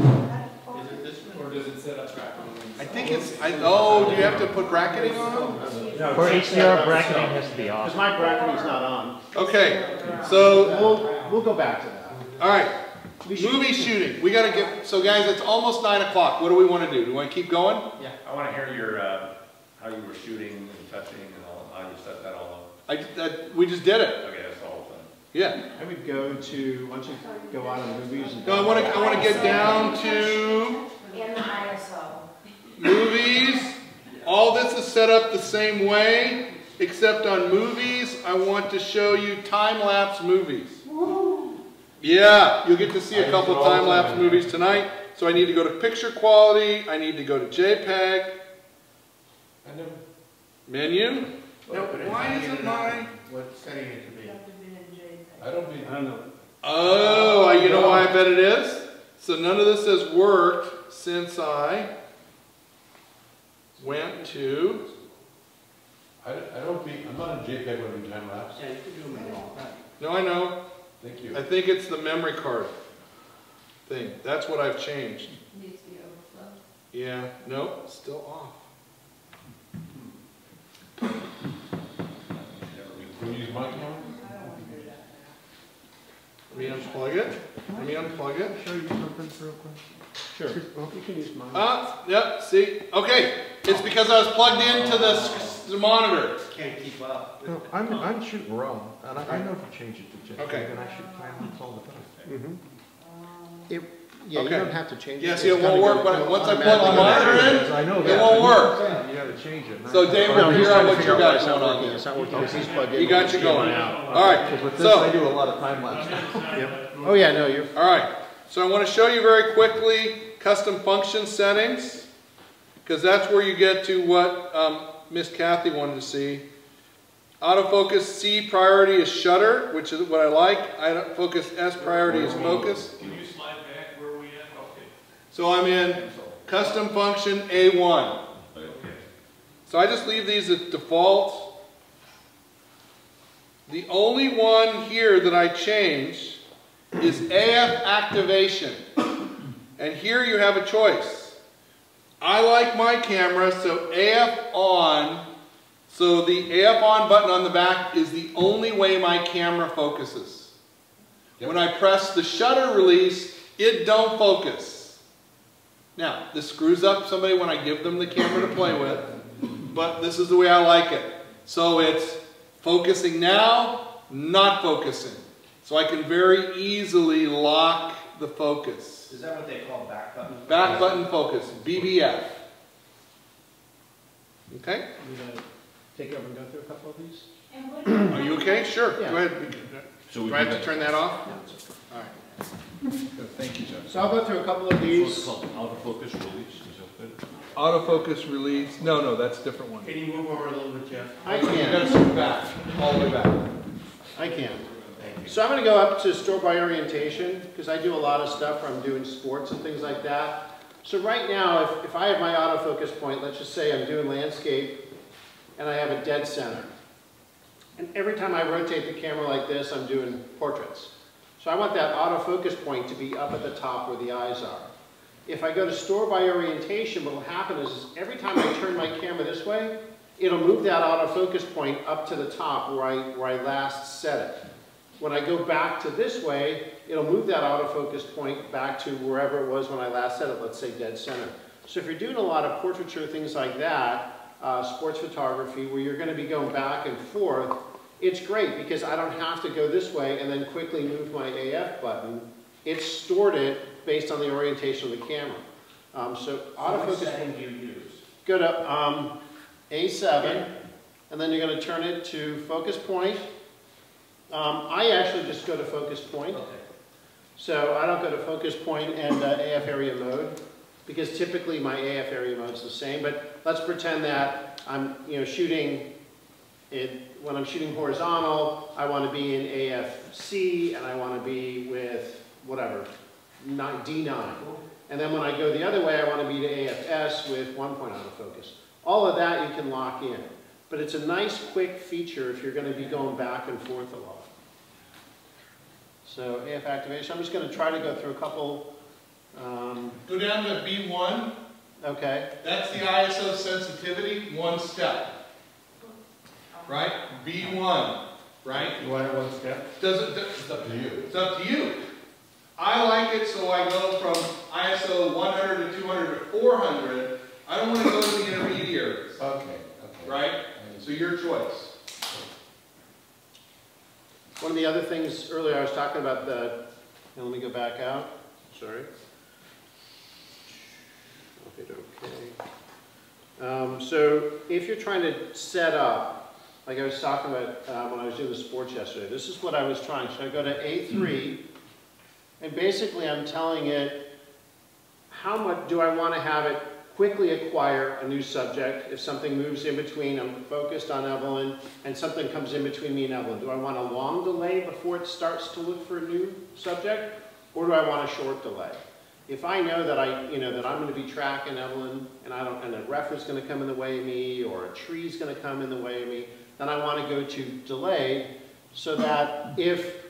Is it this one, or does it set up bracketing? I think it's, do you have to put bracketing on? No, for HDR, bracketing has to be off. Because my bracketing's not on. Okay, so we'll go back to that. All right, movie shooting. We got to get, so guys, it's almost 9 o'clock. What do we want to do? Do we want to keep going? Yeah, I want to hear your, how you were shooting and touching and all, how you set that all up. We just did it. Okay, that's the whole thing. Yeah. I would go to, once you go out of movies. And no, I want to get down to And the ISO. movies. All this is set up the same way, except on movies, I want to show you time-lapse movies. Yeah, you'll get to see a couple of time-lapse movies tonight. So I need to go to picture quality. I need to go to JPEG. Menu. No, but why isn't mine? What setting it to be? I don't know. Oh, you know why I bet it is? So none of this has worked since I went to... I'm not in JPEG when I do time lapse. Yeah, you can do them all. No, I know. Thank you. I think it's the memory card thing. That's what I've changed. Needs to be overflow. Yeah, nope, still off. Can you use my camera? Let me unplug it. Show you something real quick. Sure. You can use mine. Yep, see? Okay, it's because I was plugged into the monitor. Can't keep up. No, I'm shooting raw, and I know to change it to JPEG, Okay. and I shoot time-lapse all the time. You don't have to change it. Yeah, see, it won't work, but once I plug the monitor in, I know it that. won't work. You gotta change it. So Dave, we're here on what you guys want on It's not working because he's plugged in. You got you going. All right, With this, I do a lot of time-lapse now. Oh yeah, no, you're... All right, so I want to show you very quickly custom function settings, because that's where you get to what Miss Kathy wanted to see. Autofocus C priority is shutter, which is what I like. Autofocus S priority is focus. Can you slide back where we at? Okay. So I'm in custom function A1. So I just leave these at default. The only one here that I change is AF activation. And here you have a choice. I like my camera, so AF on. So the AF on button on the back is the only way my camera focuses. When I press the shutter release, it don't focus. Now, this screws up somebody when I give them the camera to play with, but this is the way I like it. So it's focusing now, not focusing. So I can very easily lock the focus. Is that what they call back button? Back button focus, BBF. Okay? Take over and go through a couple of these? Are you okay? Sure. Yeah. Go ahead. So do I have to turn that off? No. All right. Good, thank you, Jeff. So I'll go through a couple of these. What's it called? Autofocus release, is that good? Autofocus release. No, that's a different one. Can you move over a little bit, Jeff? I You gotta can. switch back, all the way back. I can. So I'm going to go up to store by orientation because I do a lot of stuff where I'm doing sports and things like that. So right now, if I have my autofocus point, let's just say I'm doing landscape and I have a dead center. And every time I rotate the camera like this, I'm doing portraits. So I want that autofocus point to be up at the top where the eyes are. If I go to store by orientation, what will happen is every time I turn my camera this way, it'll move that autofocus point up to the top where I last set it. When I go back to this way, it'll move that autofocus point back to wherever it was when I last set it, let's say dead center. So if you're doing a lot of portraiture, things like that, sports photography, where you're going to be going back and forth, it's great because I don't have to go this way and then quickly move my AF button. It's stored it based on the orientation of the camera. So autofocus. What setting do you use? Go to A7, and then you're going to turn it to focus point. I actually just go to focus point. Okay. So I don't go to focus point and AF area mode because typically my AF area mode is the same. But let's pretend that I'm shooting it. When I'm shooting horizontal, I want to be in AFC and I want to be with whatever, D9. And then when I go the other way, I want to be to AFS with 1-point autofocus. All of that you can lock in. But it's a nice quick feature if you're going to be going back and forth a lot. So AF activation, I'm just going to try to go through a couple. Go down to B1. Okay. That's the ISO sensitivity, one step. Right? B1. Right? You want it one step? It's up to you. It's up to you. I like it so I go from ISO 100 to 200 to 400. I don't want to go to the intermediaries. Okay. Right? So your choice. One of the other things earlier I was talking about let me go back out. Sorry. Okay. So if you're trying to set up, like I was talking about when I was doing the sports yesterday, this is what I was trying. So I go to A3, and basically I'm telling it how much do I want to have it quickly acquire a new subject. If something moves in between, I'm focused on Evelyn, and something comes in between me and Evelyn. Do I want a long delay before it starts to look for a new subject, or do I want a short delay? If I know that that I'm going to be tracking Evelyn, and a reference is going to come in the way of me, or a tree is going to come in the way of me, then I want to go to delay, so that if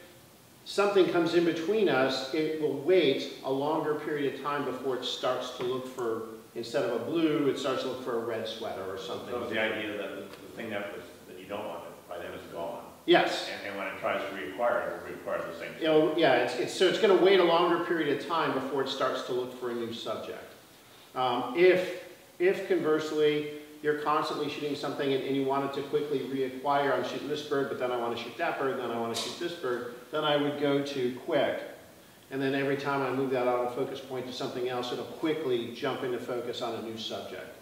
something comes in between us, it will wait a longer period of time before it starts to look for. Instead of a blue, it starts to look for a red sweater or something. So it's the idea that the thing that you don't want by then is gone. Yes. And when it tries to reacquire it, it will reacquire the same thing. Yeah, so it's going to wait a longer period of time before it starts to look for a new subject. If conversely, you're constantly shooting something and you want it to quickly reacquire, I'm shooting this bird, but then I want to shoot that bird, then I want to shoot this bird, then I would go to quick. And then every time I move that autofocus point to something else, it'll quickly jump into focus on a new subject.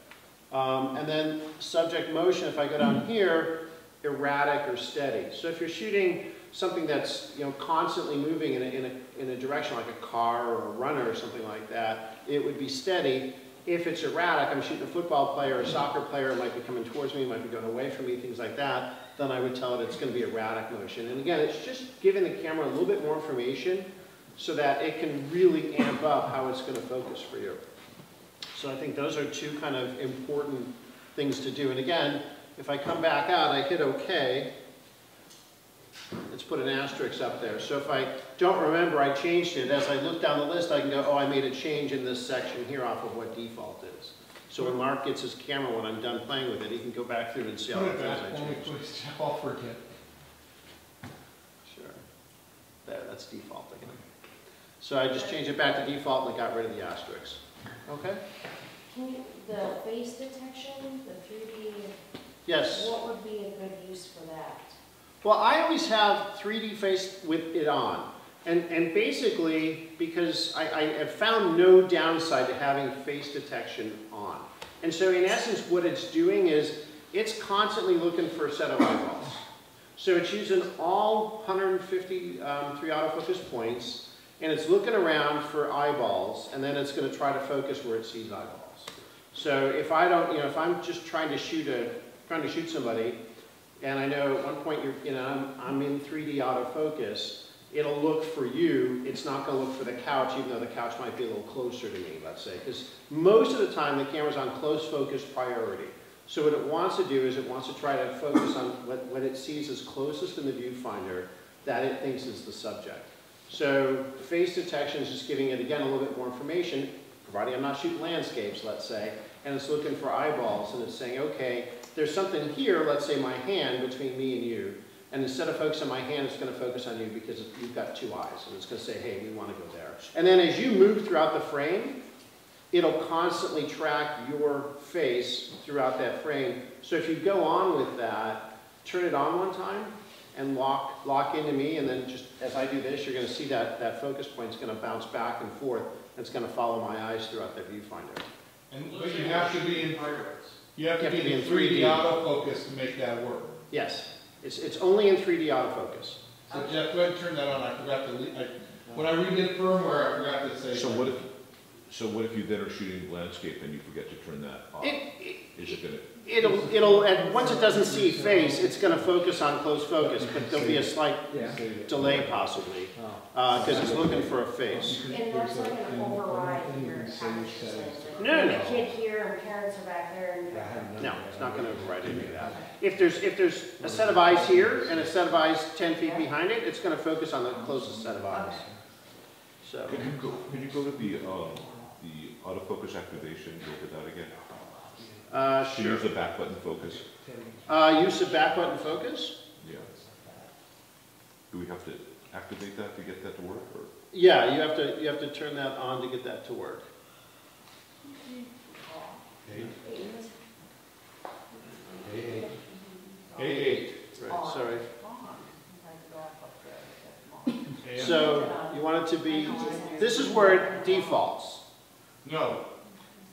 And then subject motion, if I go down here, erratic or steady. So if you're shooting something that's constantly moving in a direction like a car or a runner or something like that, it would be steady. If it's erratic, I'm shooting a football player or a soccer player, it might be coming towards me, it might be going away from me, things like that, then I would tell it it's going to be erratic motion. And again, it's just giving the camera a little bit more information so that it can really amp up how it's going to focus for you. So I think those are two kind of important things to do. And again, if I come back out, I hit OK. Let's put an asterisk up there. So if I don't remember I changed it, as I look down the list, I can go, oh, I made a change in this section here off of what default is. So when Mark gets his camera, when I'm done playing with it, he can go back through and see all the things I changed. I'll forget. Sure. There, that's default again. So I just changed it back to default and I got rid of the asterisks. Okay? The face detection, the 3D, yes. What would be a good use for that? Well, I always have 3D face with it on. And basically, because I have found no downside to having face detection on. And so in essence, what it's doing is it's constantly looking for a set of eyeballs. So it's using all 153 autofocus points, and it's looking around for eyeballs, and then it's going to try to focus where it sees eyeballs. So if I don't, if I'm just trying to shoot somebody, and I know at one point I'm in 3D autofocus, it'll look for you. It's not going to look for the couch, even though the couch might be a little closer to me, let's say, because most of the time the camera's on close focus priority. So what it wants to do is it wants to try to focus on what it sees as closest in the viewfinder that it thinks is the subject. So face detection is just giving it, again, a little bit more information, providing I'm not shooting landscapes, let's say, and it's looking for eyeballs, and it's saying, okay, there's something here, let's say my hand, between me and you, and instead of focusing on my hand, it's going to focus on you because you've got two eyes, and it's going to say, hey, we want to go there. And then as you move throughout the frame, it'll constantly track your face throughout that frame. So if you go on with that, turn it on one time, and lock into me, and then just as I do this, you're going to see that focus point is going to bounce back and forth, and it's going to follow my eyes throughout that viewfinder. But you have to be in 3D autofocus to make that work. Yes, it's only in 3D autofocus. So Jeff, go ahead and turn that on. I forgot to when I redid firmware, I forgot to say. So what if you then are shooting landscape and you forget to turn that off? Is it going to? It'll once it doesn't see face, it's going to focus on close focus, but there'll be a slight delay possibly because it's looking for a face. And that's not going to override your action. No. The kid here and parents are back there. And no, it's not going to override any of that. If there's a set of eyes here and a set of eyes 10 feet behind it, it's going to focus on the closest set of eyes. So can you go to the autofocus activation? Go to that again. Sure. Use the back button focus. Use the back button focus? Yeah. Do we have to activate that to get that to work? Or? Yeah, you have to turn that on to get that to work. A8. Right, sorry. So you want it to be, this is where it defaults. No.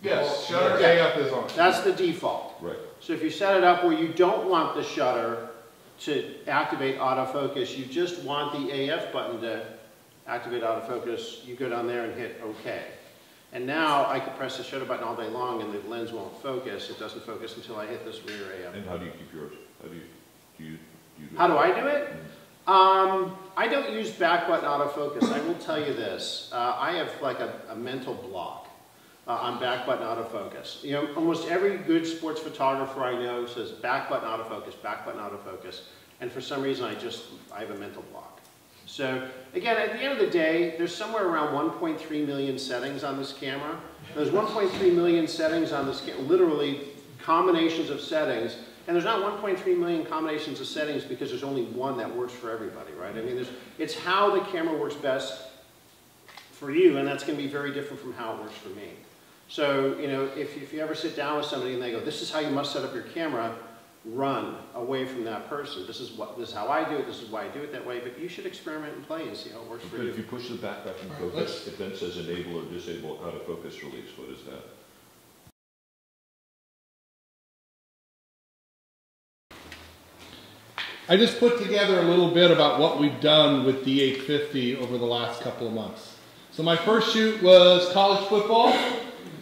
Yes, shutter AF is on. That's the default. Right. So if you set it up where you don't want the shutter to activate autofocus, you just want the AF button to activate autofocus, you go down there and hit OK. And now I could press the shutter button all day long and the lens won't focus. It doesn't focus until I hit this rear AF. And how do you keep yours? How do I do it? I don't use back button autofocus. I will tell you this. I have like a mental block on back button autofocus. You know, almost every good sports photographer I know says back button autofocus, and for some reason I have a mental block. So again, at the end of the day, there's somewhere around 1.3 million settings on this camera. There's 1.3 million settings on this camera, literally combinations of settings. And there's not 1.3 million combinations of settings because there's only one that works for everybody, right? I mean, it's how the camera works best for you, and that's going to be very different from how it works for me. So, you know, if you ever sit down with somebody and they go, this is how you must set up your camera, run away from that person. This is how I do it, this is why I do it that way, but you should experiment and play and see how it works for you. If you push the back button focus, it then says enable or disable autofocus release. What is that? I just put together a little bit about what we've done with D850 over the last couple of months. So my first shoot was college football.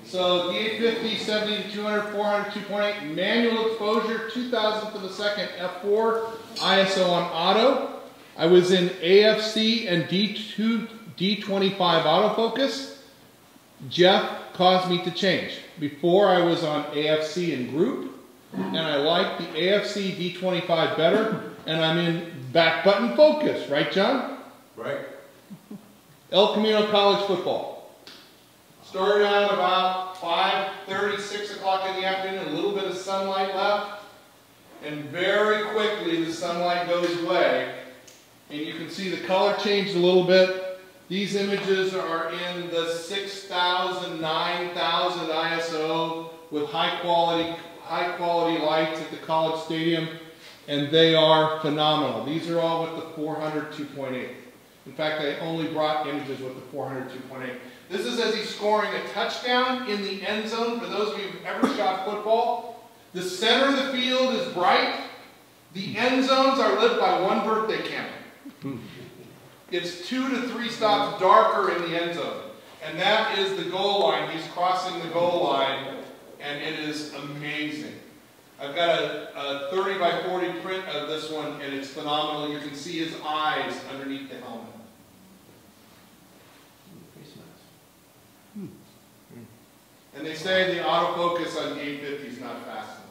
So D850, 70 to 200, 400, 2.8, manual exposure, 2000th of a second, f4, ISO on auto. I was in AFC and D25 autofocus. Jeff caused me to change. Before I was on AFC in group, and I like the AFC D25 better, and I'm in back button focus, right, John? Right. El Camino College football. Started out about 5:30, 6 o'clock in the afternoon, a little bit of sunlight left, and very quickly the sunlight goes away, and you can see the color changed a little bit. These images are in the 6,000, 9,000 ISO with high quality lights at the college stadium, and they are phenomenal. These are all with the 400 2.8. In fact, I only brought images with the 400 2.8. This is as he's scoring a touchdown in the end zone. For those of you who've ever shot football, the center of the field is bright. The end zones are lit by one birthday candle. It's 2 to 3 stops darker in the end zone. And that is the goal line. He's crossing the goal line, and it is amazing. I've got a 30 by 40 print of this one, and it's phenomenal. You can see his eyes underneath the helmet. And they say the autofocus on D850 is not fast enough.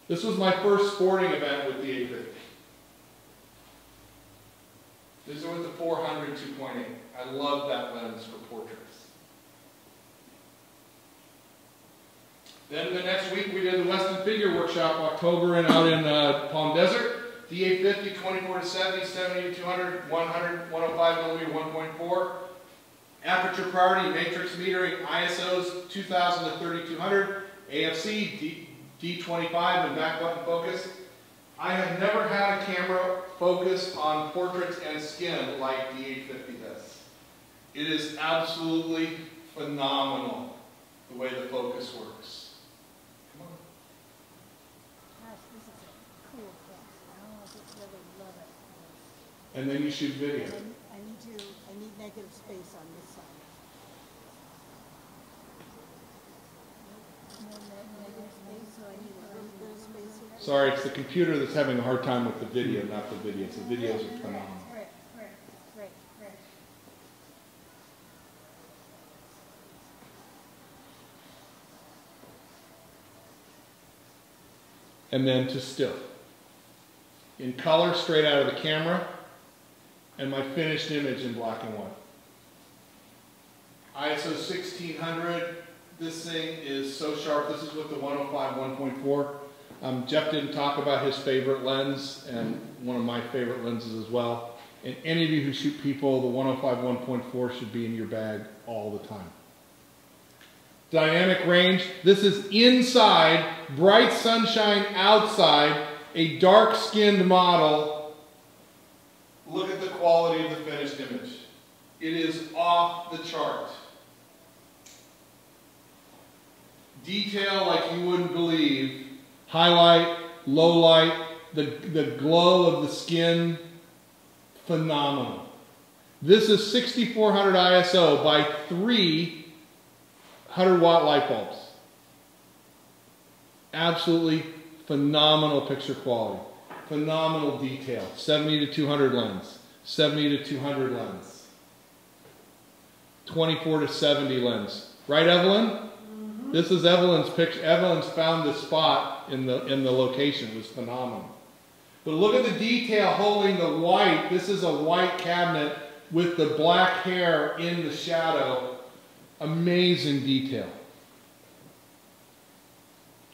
This was my first sporting event with the 850. This is with the 400 2.8. I love that lens for portraits. Then the next week we did the Weston Figure Workshop, October, and out in Palm Desert. D850, 24 to 70, 70 to 200, 100, 105 millimeter, 1.4. Aperture priority, matrix metering, ISOs 2000 to 3200, AFC, D25 and back button focus. I have never had a camera focus on portraits and skin like D850 does. It is absolutely phenomenal the way the focus works. Come on. Gosh, this is a cool class. I just really love it. And then you shoot video. I need negative space on this side. Sorry, it's the computer that's having a hard time with the video, not the videos. The videos are phenomenal. Right. And then to still. In color, straight out of the camera, and my finished image in black and white. ISO 1600, this thing is so sharp. This is with the 105 1.4. Jeff didn't talk about his favorite lens, and one of my favorite lenses as well. And any of you who shoot people, the 105 1.4 should be in your bag all the time. Dynamic range, this is inside, bright sunshine outside, a dark-skinned model. Look at the quality of the finished image. It is off the chart. Detail like you wouldn't believe. Highlight, low light, the glow of the skin, phenomenal. This is 6400 ISO by 3 100-watt light bulbs. Absolutely phenomenal picture quality. Phenomenal detail. 70 to 200 lens. 70 to 200 lens. 24 to 70 lens. Right, Evelyn? This is Evelyn's picture. Evelyn's found this spot in the location. It was phenomenal. But look at the detail holding the white. This is a white cabinet with the black hair in the shadow. Amazing detail.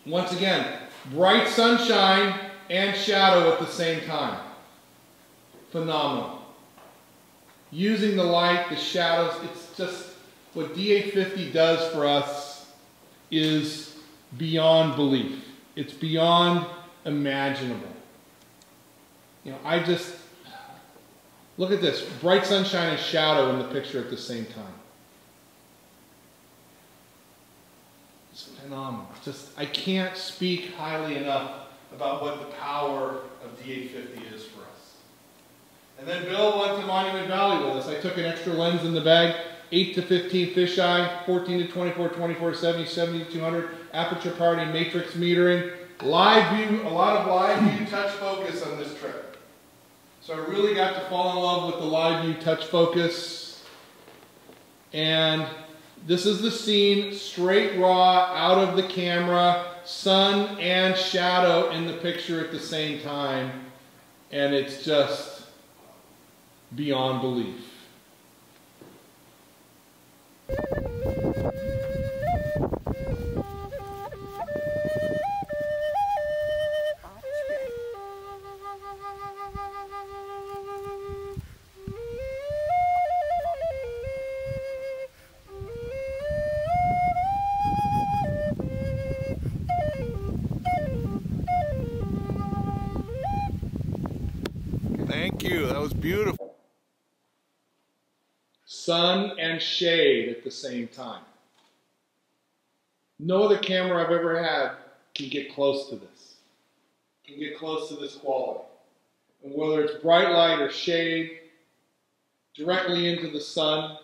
Once again, bright sunshine and shadow at the same time. Phenomenal. Using the light, the shadows, it's just what D850 does for us is beyond belief. It's beyond imaginable. You know, I just, look at this, bright sunshine and shadow in the picture at the same time. phenomenal. Just, I can't speak highly enough about what the power of D850 is for us. And then Bill went to Monument Valley with us. I took an extra lens in the bag, 8 to 15 fisheye, 14 to 24, 24 to 70, 70 to 200, aperture priority, matrix metering, live view, a lot of live view touch focus on this trip. So I really got to fall in love with the live view touch focus. And this is the scene, straight raw, out of the camera, sun and shadow in the picture at the same time. And it's just beyond belief. Thank you, that was beautiful. Sun and shade at the same time. No other camera I've ever had can get close to this. Can get close to this quality. And whether it's bright light or shade, directly into the sun,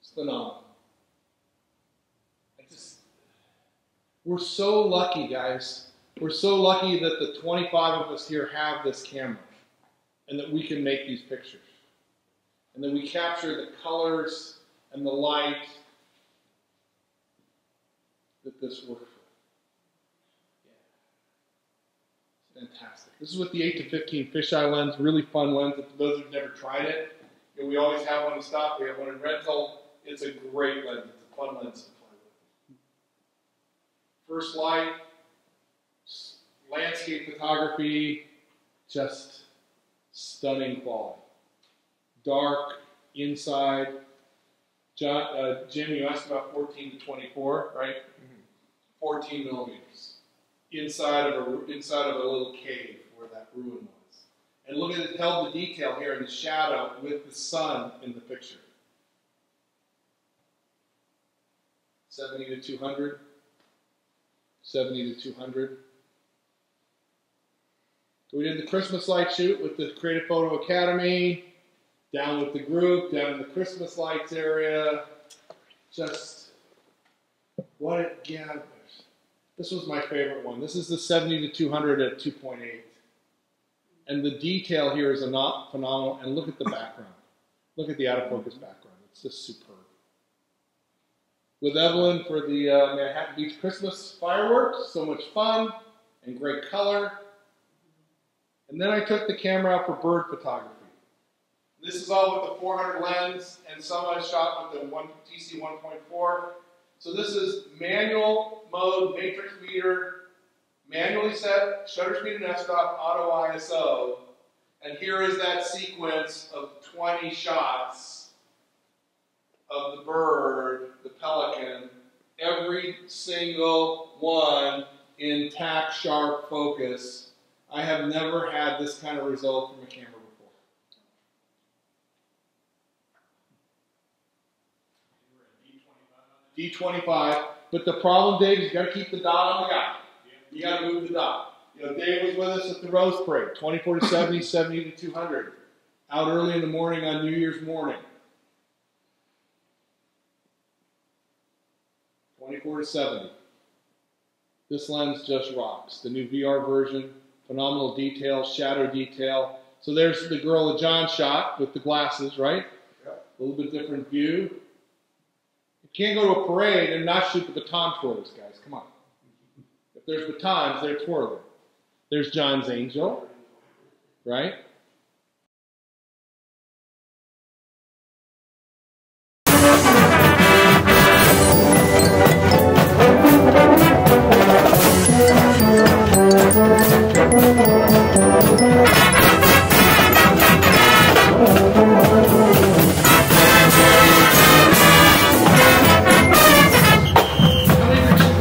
it's phenomenal. We're so lucky, guys. We're so lucky that the 25 of us here have this camera and that we can make these pictures. And that we capture the colors and the light that this works with. Yeah. It's fantastic. This is with the 8 to 15 fisheye lens, really fun lens. For those who've never tried it, we always have one in stock. We have one in rental. It's a great lens. It's a fun lens to play with. First light, landscape photography, just stunning quality. Dark, inside. John, Jim, you asked about 14 to 24, right? 14 millimeters. Inside of a little cave where that ruin was. And look at it, held the detail here in the shadow with the sun in the picture. 70 to 200. 70 to 200. So we did the Christmas light shoot with the Creative Photo Academy, down with the group, down in the Christmas lights area. Just what it gathers. This was my favorite one. This is the 70 to 200 at 2.8. And the detail here is phenomenal. And look at the background. Look at the autofocus background. It's just superb. With Evelyn for the Manhattan Beach Christmas fireworks. So much fun and great color. And then I took the camera out for bird photography. This is all with the 400 lens, and some I shot with the TC 1.4. So this is manual mode, matrix meter, manually set, shutter speed and f-stop, auto ISO. And here is that sequence of 20 shots of the bird, the pelican, every single one in tack sharp focus. I have never had this kind of result from a camera before. D25, but the problem, Dave, is you got to keep the dot on the guy. You got to move the dot. You know, Dave was with us at the Rose Parade, 24 to 70, 70 to 200, out early in the morning on New Year's morning. 24 to 70. This lens just rocks. The new VR version, phenomenal detail, shadow detail. So there's the girl that John shot with the glasses, right? Yeah. A little bit different view. You can't go to a parade and not shoot the baton twirlers, guys. Come on. If there's batons, they're twirling. There's John's angel, right?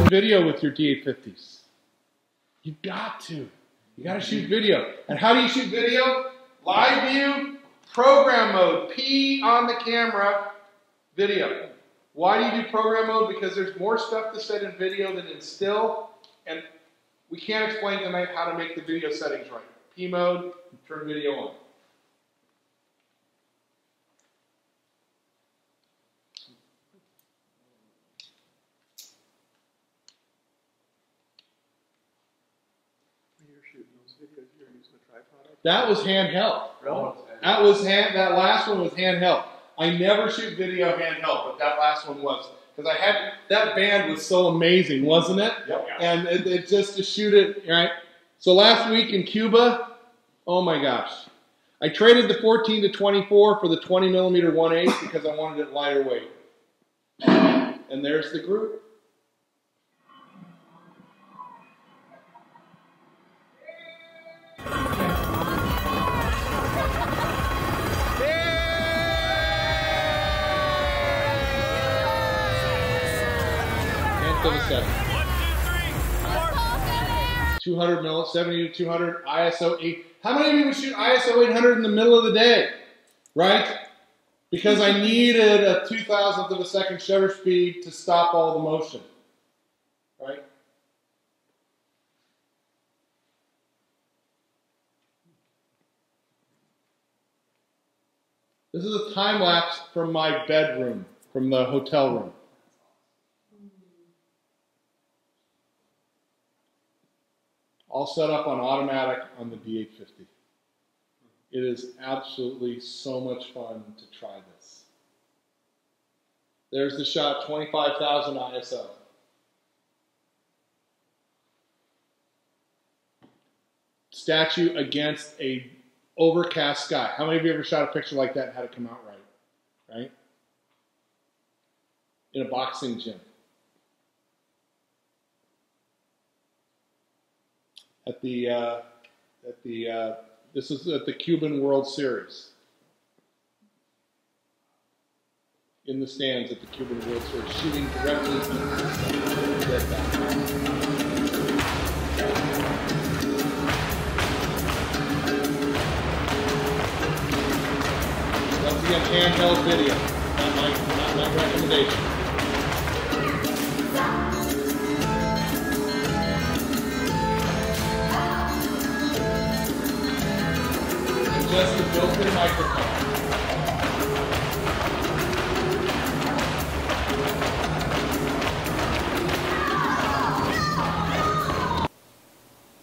Video with your D850s. You've got to. You got to shoot video. And how do you shoot video? Live view, program mode, P on the camera, video. Why do you do program mode? Because there's more stuff to set in video than in still, and we can't explain tonight how to make the video settings right. P mode, turn video on. That was handheld. That last one was handheld. I never shoot video handheld, but that last one was. Because that band was so amazing, wasn't it? Yep. And it just to shoot it, right? So last week in Cuba, oh my gosh. I traded the 14 to 24 for the 20 millimeter 1/8 because I wanted it lighter weight. And there's the group. Of a second. 200 mil, 70 to 200, ISO 8. How many of you would shoot ISO 800 in the middle of the day? Right? Because I needed a 2,000th of a second shutter speed to stop all the motion. Right? This is a time lapse from my bedroom, from the hotel room. All set up on automatic on the D850. It is absolutely so much fun to try this. There's the shot, 25,000 ISO. Statue against a overcast sky. How many of you ever shot a picture like that and had it come out right? Right? In a boxing gym. This is at the Cuban World Series. In the stands at the Cuban World Series, shooting directly into the dead back. Once again, handheld video. Not my recommendation. Just a built-in microphone.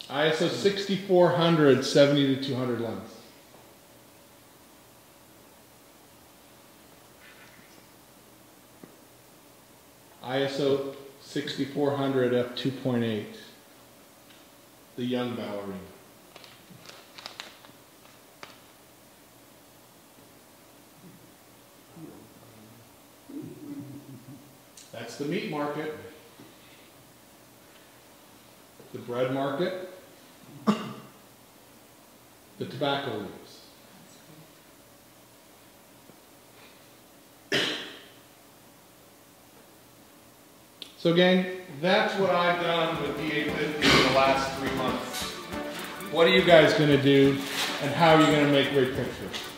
ISO 6400, 70 to 200 lens. ISO 6400 f2.8. The young ballerina. That's the meat market, the bread market, the tobacco leaves. So gang, that's what I've done with D850 in the last 3 months. What are you guys going to do, and how are you going to make great pictures?